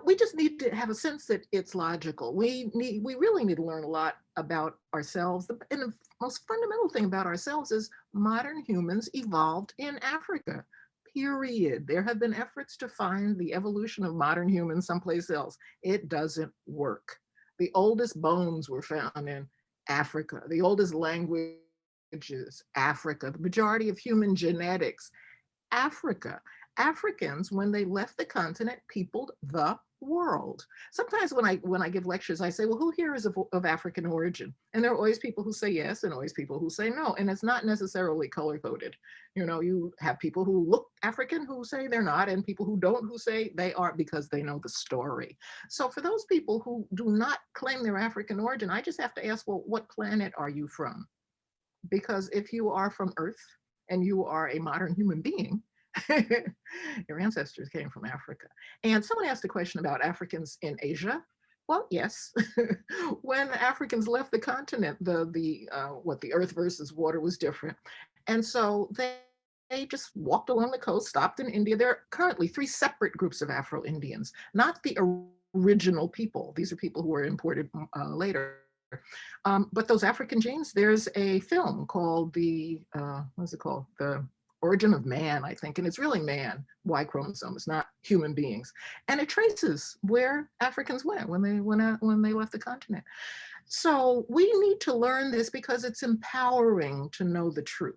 We just need to have a sense that it's logical. We really need to learn a lot about ourselves. And the most fundamental thing about ourselves is modern humans evolved in Africa, period. There have been efforts to find the evolution of modern humans someplace else. It doesn't work. The oldest bones were found in Africa. The oldest languages, Africa. The majority of human genetics, Africa. Africans, when they left the continent, peopled the world. Sometimes when I give lectures, I say, well, who here is of African origin? And there are always people who say yes and always people who say no. And it's not necessarily color-coded. You know, you have people who look African who say they're not, and people who don't who say they are because they know the story. So for those people who do not claim their African origin, I just have to ask, well, what planet are you from? Because if you are from Earth and you are a modern human being, your ancestors came from Africa. And someone asked a question about Africans in Asia. Well, yes. When Africans left the continent, the earth versus water was different. And so they just walked along the coast, stopped in India. There are currently 3 separate groups of Afro-Indians, not the original people. These are people who were imported later. But those African genes, there's a film called what's it called? The Origin of Man, I think, and it's really man, Y chromosome, it's not human beings. And it traces where Africans went when they left the continent. So we need to learn this because it's empowering to know the truth.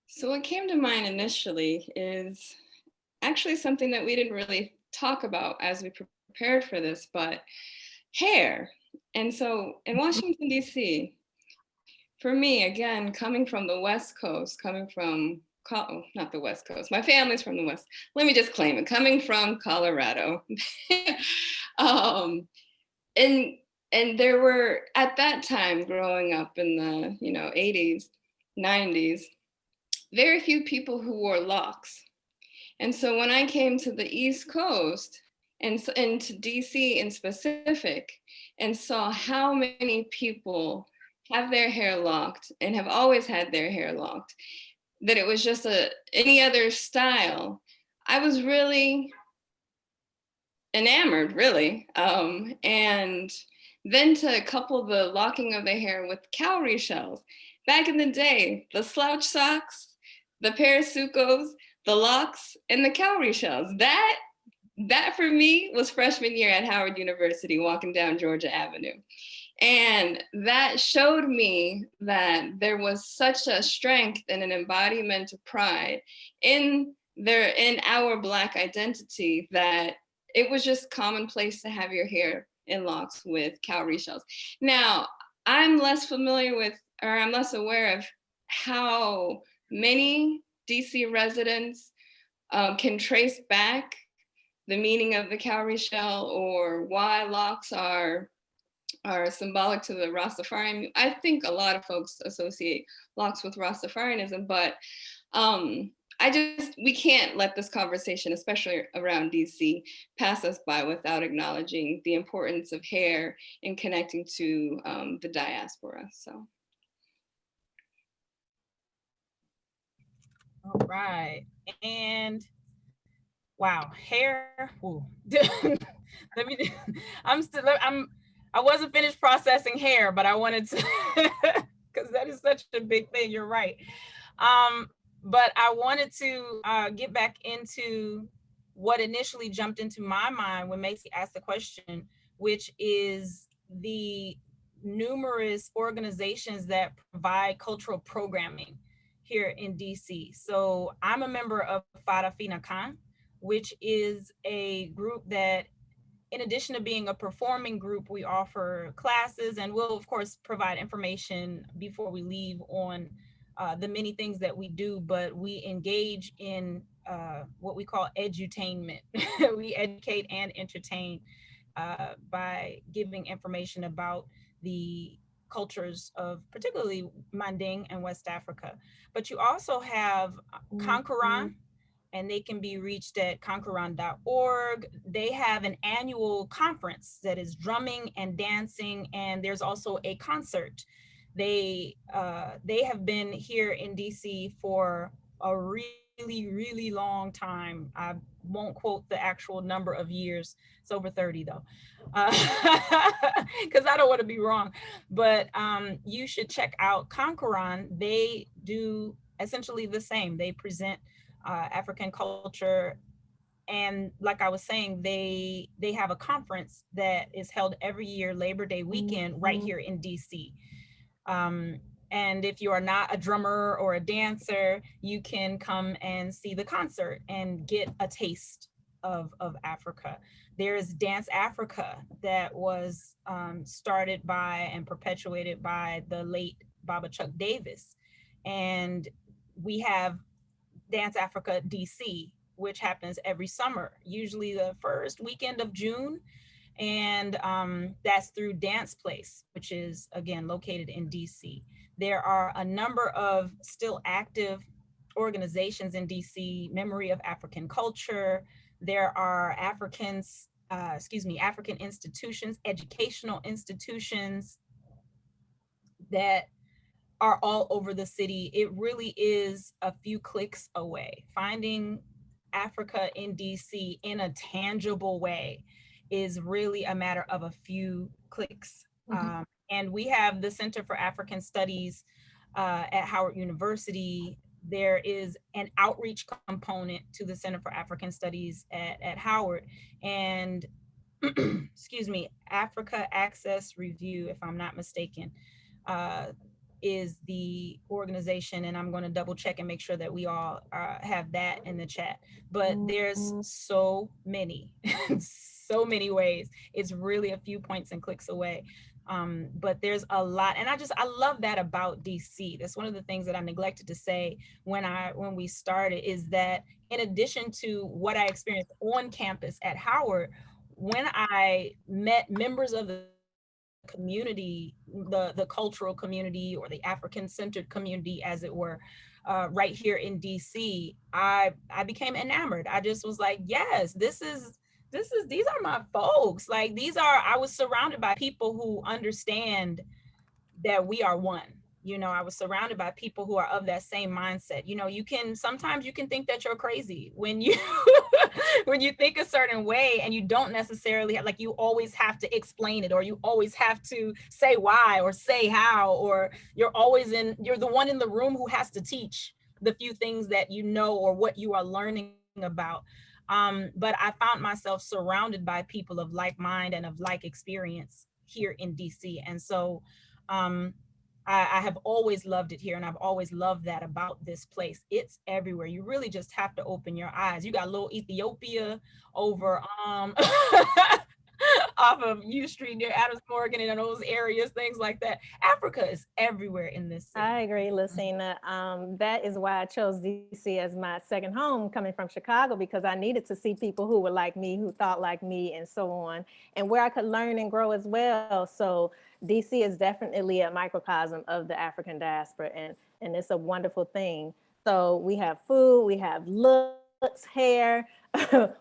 So what came to mind initially is actually something that we didn't really talk about as we prepared for this, but hair. And so in Washington, D.C., for me, again, coming from the West Coast, coming from, not the West Coast, my family's from the West, let me just claim it, coming from Colorado. And there were, at that time, growing up in the 80s, 90s, very few people who wore locks. And so when I came to the East Coast, and to DC in specific, and saw how many people have their hair locked and have always had their hair locked, that it was just any other style, I was really enamored, really. And then to couple the locking of the hair with cowrie shells. Back in the day, the slouch socks, the parasucos, the locks, and the cowrie shells. That for me was freshman year at Howard University, walking down Georgia Avenue. And that showed me that there was such a strength and an embodiment of pride in our Black identity that it was just commonplace to have your hair in locks with cowrie shells. Now, I'm less familiar with, or I'm less aware of how many DC residents can trace back the meaning of the cowrie shell or why locks are symbolic to the Rastafarian. I think a lot of folks associate locks with Rastafarianism, but we can't let this conversation, especially around DC, pass us by without acknowledging the importance of hair in connecting to the diaspora, so. All right, and wow, hair. I wasn't finished processing hair, but I wanted to, because that is such a big thing. You're right. But I wanted to get back into what initially jumped into my mind when Mesi asked the question, which is the numerous organizations that provide cultural programming here in DC. So I'm a member of Farafina Khan, which is a group that, in addition to being a performing group, we offer classes, and we'll of course provide information before we leave on the many things that we do, but we engage in what we call edutainment. We educate and entertain by giving information about the cultures of particularly Manding and West Africa. But you also have Kankaran, and they can be reached at kankaran.org. They have an annual conference that is drumming and dancing, and there's also a concert. They have been here in DC for a really, really long time. I won't quote the actual number of years. It's over 30 though, because I don't want to be wrong. But you should check out Conqueron. They do essentially the same. They present African culture. And like I was saying, they have a conference that is held every year, Labor Day weekend, right here in DC. And if you are not a drummer or a dancer, you can come and see the concert and get a taste of Africa. There is Dance Africa that was started by and perpetuated by the late Baba Chuck Davis. And we have Dance Africa DC, which happens every summer, usually the first weekend of June. And that's through Dance Place, which is again located in DC. There are a number of still active organizations in DC, Memory of African Culture. There are African institutions, educational institutions that are all over the city. It really is a few clicks away. Finding Africa in DC in a tangible way is really a matter of a few clicks. And we have the Center for African Studies at Howard University. There is an outreach component to the Center for African Studies at Howard. And excuse me, Africa Access Review, if I'm not mistaken, is the organization, and I'm going to double check and make sure that we all have that in the chat. But there's so many, so many ways. It's really a few points and clicks away. But there's a lot, and I love that about DC. That's one of the things that I neglected to say when we started, is that in addition to what I experienced on campus at Howard, when I met members of the community, the cultural community or the African-centered community, as it were, right here in DC, I became enamored. I just was like, yes, these are my folks. Like I was surrounded by people who understand that we are one. You know, I was surrounded by people who are of that same mindset. You know, sometimes you can think that you're crazy when you when you think a certain way, and you don't necessarily have, like, you always have to explain it, or you always have to say why or say how, or you're the one in the room who has to teach the few things that you know or what you are learning about. But I found myself surrounded by people of like mind and of like experience here in DC. And so I have always loved it here, and I've always loved that about this place. It's everywhere. You really just have to open your eyes. You got little Ethiopia over off of U Street near Adams Morgan and those areas, things like that. Africa is everywhere in this city. I agree, Lucina. That is why I chose DC as my second home, coming from Chicago, because I needed to see people who were like me, who thought like me, and so on, and where I could learn and grow as well. So DC is definitely a microcosm of the African diaspora, and it's a wonderful thing. So we have food, we have looks, hair,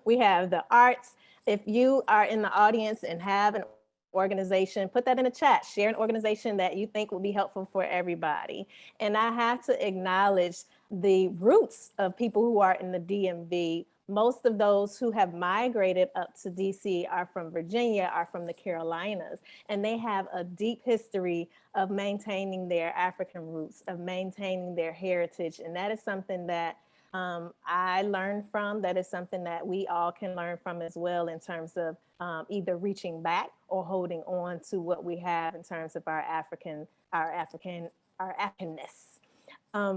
we have the arts. If you are in the audience and have an organization, put that in the chat. Share an organization that you think will be helpful for everybody. And I have to acknowledge the roots of people who are in the DMV. Most of those who have migrated up to DC are from Virginia, are from the Carolinas, and they have a deep history of maintaining their African roots, of maintaining their heritage. And that is something that I learned from. That is something that we all can learn from as well, in terms of either reaching back or holding on to what we have in terms of our Africanness.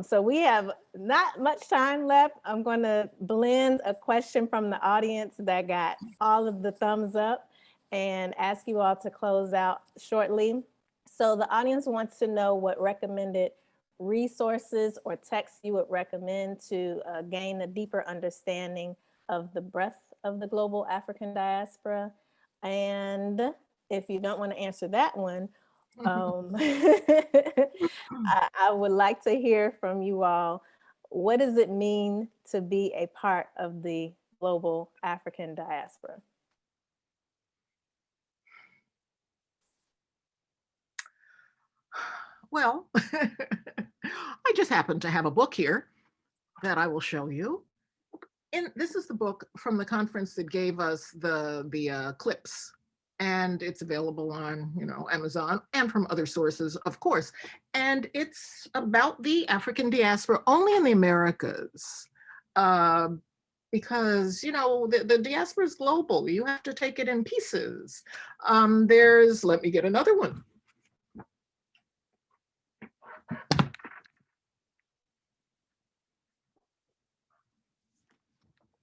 So we have not much time left. I'm going to blend a question from the audience that got all of the thumbs up and ask you all to close out shortly. So the audience wants to know what recommended resources or texts you would recommend to gain a deeper understanding of the breadth of the global African diaspora. And if you don't want to answer that one, I would like to hear from you all. What does it mean to be a part of the global African diaspora? Well, I just happen to have a book here that I will show you. And this is the book from the conference that gave us the clips, and it's available on, you know, Amazon and from other sources, of course. And it's about the African diaspora only in the Americas, because, you know, the diaspora is global. You have to take it in pieces. Let me get another one.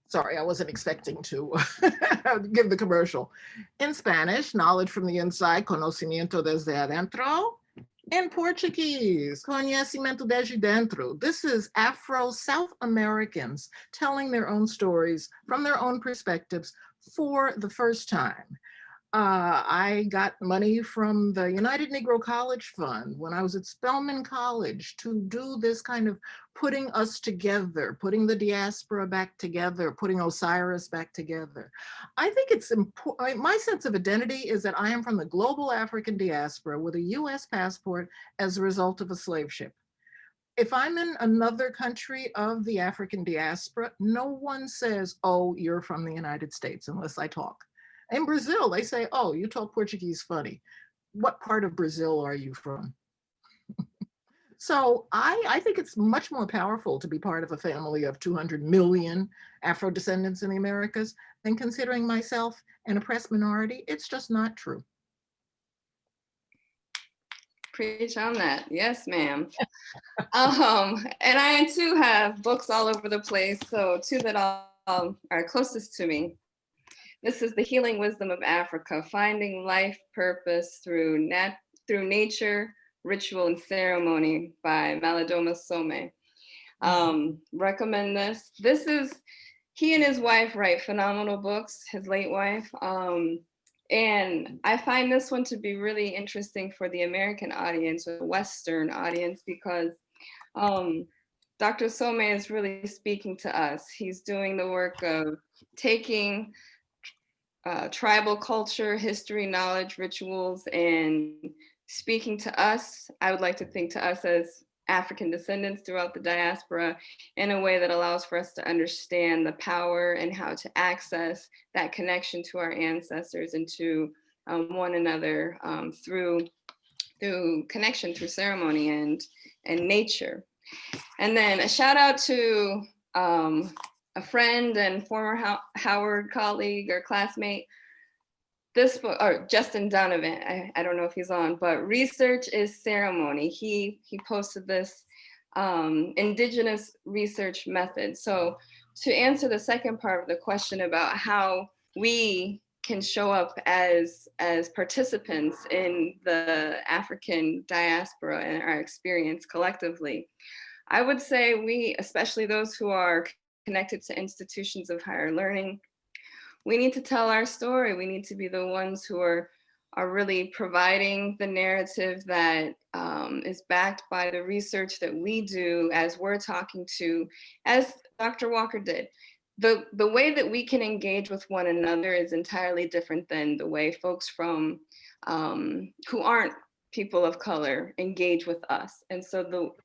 Sorry, I wasn't expecting to give the commercial. In Spanish, knowledge from the inside, conocimiento desde adentro. In Portuguese, conhecimento desde dentro. This is Afro-South Americans telling their own stories from their own perspectives for the first time. I got money from the United Negro College Fund when I was at Spelman College to do this kind of putting us together, putting the diaspora back together, putting Osiris back together. I think it's important. My sense of identity is that I am from the global African diaspora with a US passport as a result of a slave ship. If I'm in another country of the African diaspora, no one says, oh, you're from the United States, unless I talk. In Brazil, they say, oh, you talk Portuguese funny. What part of Brazil are you from? So I think it's much more powerful to be part of a family of 200 million Afro descendants in the Americas than considering myself an oppressed minority. It's just not true. Preach on that. Yes, ma'am. And I too have books all over the place. So two that are closest to me. This is The Healing Wisdom of Africa, Finding Life Purpose Through Nature, Ritual, and Ceremony by Malidoma Some. Recommend this. He and his wife write phenomenal books, his late wife. And I find this one to be really interesting for the American audience or Western audience because Dr. Some is really speaking to us. He's doing the work of taking tribal culture, history, knowledge, rituals, and speaking to us. I would like to think to us as African descendants throughout the diaspora in a way that allows for us to understand the power and how to access that connection to our ancestors and to one another through connection, through ceremony and nature. And then a shout out to a friend and former Howard colleague or classmate. This book, or Justin Donovan, I don't know if he's on, but Research is Ceremony. He posted this indigenous research method. So to answer the second part of the question about how we can show up as participants in the African diaspora and our experience collectively, I would say we, especially those who are connected to institutions of higher learning, we need to tell our story. We need to be the ones who are really providing the narrative that is backed by the research that we do as we're talking to, as Dr. Walker did. The way that we can engage with one another is entirely different than the way folks from who aren't people of color engage with us. And so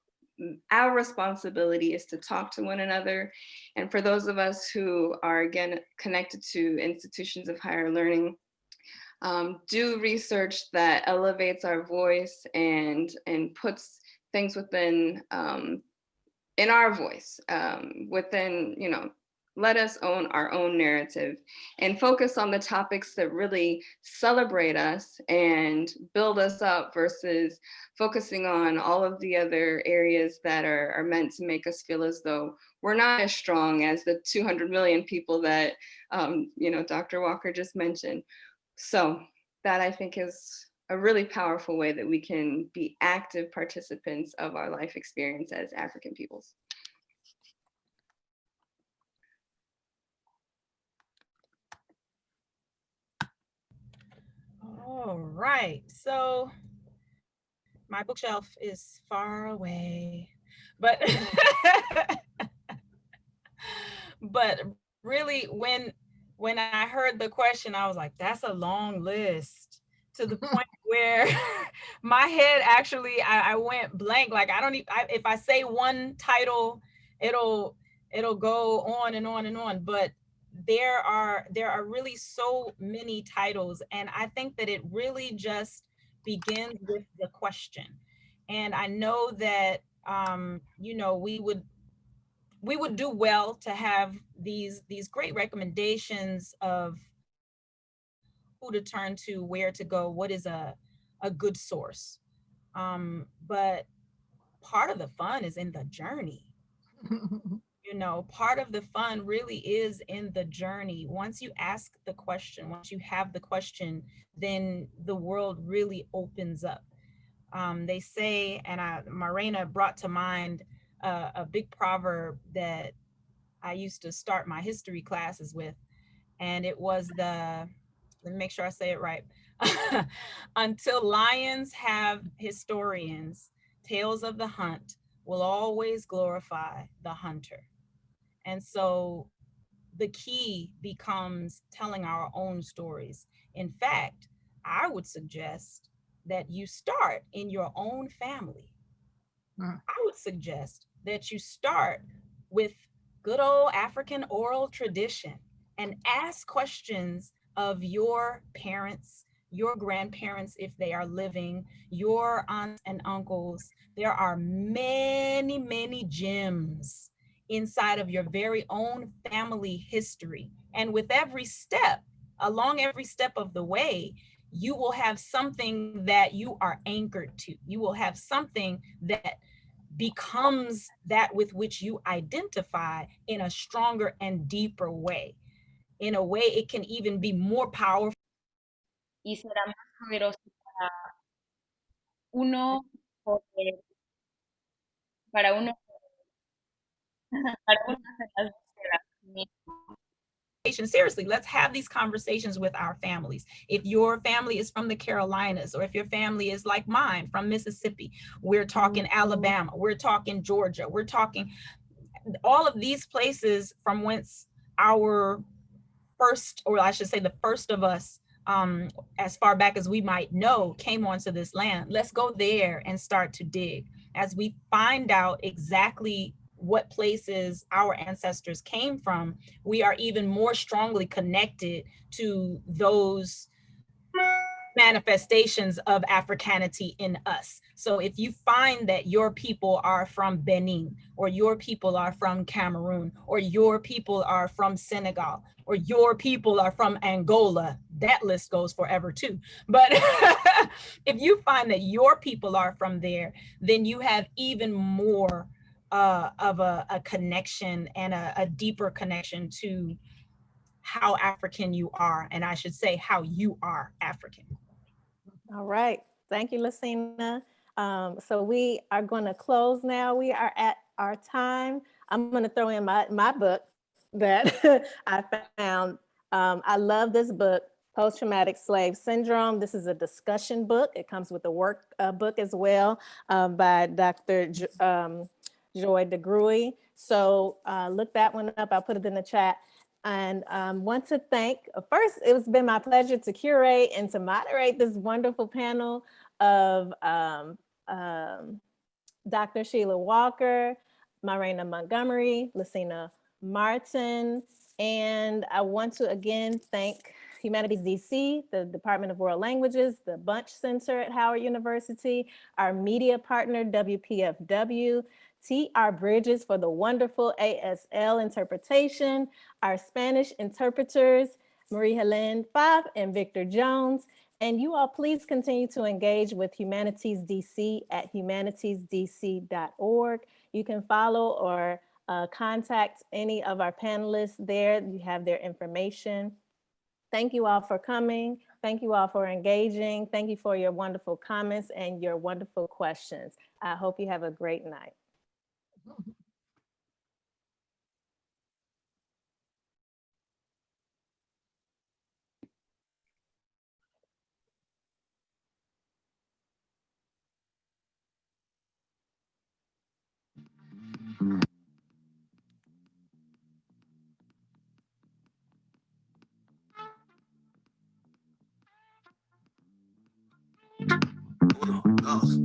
our responsibility is to talk to one another. And for those of us who are, again, connected to institutions of higher learning, do research that elevates our voice and puts things within, in our voice, within, you know, let us own our own narrative and focus on the topics that really celebrate us and build us up versus focusing on all of the other areas that are meant to make us feel as though we're not as strong as the 200 million people that, you know, Dr. Walker just mentioned. So that I think is a really powerful way that we can be active participants of our life experience as African peoples. All right, so my bookshelf is far away, but but really when I heard the question, I was like, that's a long list, to the point where my head actually, I went blank. Like I don't even, if I say one title it'll go on and on and on. But there are really so many titles, and I think that it really just begins with the question. And I know that you know, we would do well to have these great recommendations of who to turn to, where to go, what is a good source. But part of the fun is in the journey. You know, part of the fun really is in the journey. Once you ask the question, once you have the question, then the world really opens up. They say, and Marina brought to mind a big proverb that I used to start my history classes with, and it was let me make sure I say it right. Until lions have historians, tales of the hunt will always glorify the hunter. And so the key becomes telling our own stories. In fact, I would suggest that you start in your own family. I would suggest that you start with good old African oral tradition and ask questions of your parents, your grandparents, if they are living, your aunts and uncles. There are many, many gems inside of your very own family history. And with every step, along every step of the way, you will have something that you are anchored to. You will have something that becomes that with which you identify in a stronger and deeper way. In a way, it can even be more powerful. Y será más poderoso para uno poder, para uno, para uno hacer las búsquedas mismo. Seriously, let's have these conversations with our families. If your family is from the Carolinas, or if your family is like mine from Mississippi, we're talking Alabama, we're talking Georgia, we're talking all of these places from whence our first, or I should say the first of us, as far back as we might know, came onto this land. Let's go there and start to dig. As we find out exactly what places our ancestors came from, we are even more strongly connected to those manifestations of Africanity in us. So if you find that your people are from Benin, or your people are from Cameroon, or your people are from Senegal, or your people are from Angola, that list goes forever too. But if you find that your people are from there, then you have even more of a connection, and a deeper connection to how African you are. And I should say how you are African. All right. Thank you, Lucina. So we are going to close now. We are at our time. I'm going to throw in my book that I found. I love this book, Post-Traumatic Slave Syndrome. This is a discussion book. It comes with a work book as well, by Dr. Joy DeGruy. So look that one up. I'll put it in the chat. And want to thank, first, it's been my pleasure to curate and to moderate this wonderful panel of Dr. Sheila Walker, Marina Montgomery, Lucina Martin, and I want to again thank Humanities DC, the Department of World Languages, the Bunch Center at Howard University, our media partner, WPFW, TR Bridges for the wonderful ASL interpretation, our Spanish interpreters, Marie Helene Fab and Victor Jones. And you all please continue to engage with Humanities DC at humanitiesdc.org. You can follow or contact any of our panelists there. You have their information. Thank you all for coming. Thank you all for engaging. Thank you for your wonderful comments and your wonderful questions. I hope you have a great night. Uno, dos.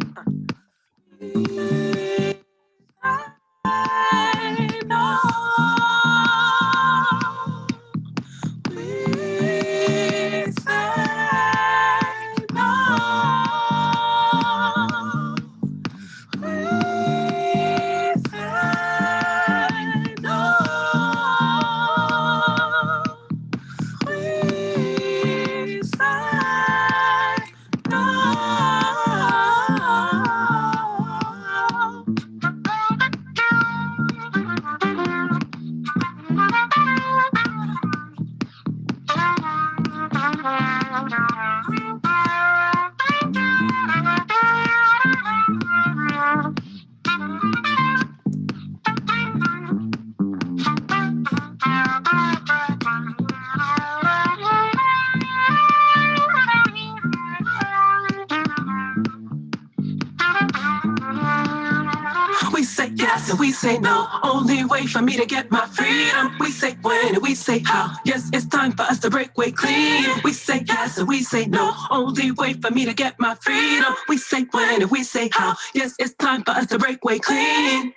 yes and we say no. Only way for me to get my freedom. We say when and we say how. Yes, it's time for us to break way clean. We say yes and we say no. Only way for me to get my freedom. We say when and we say how. Yes, it's time for us to break way clean.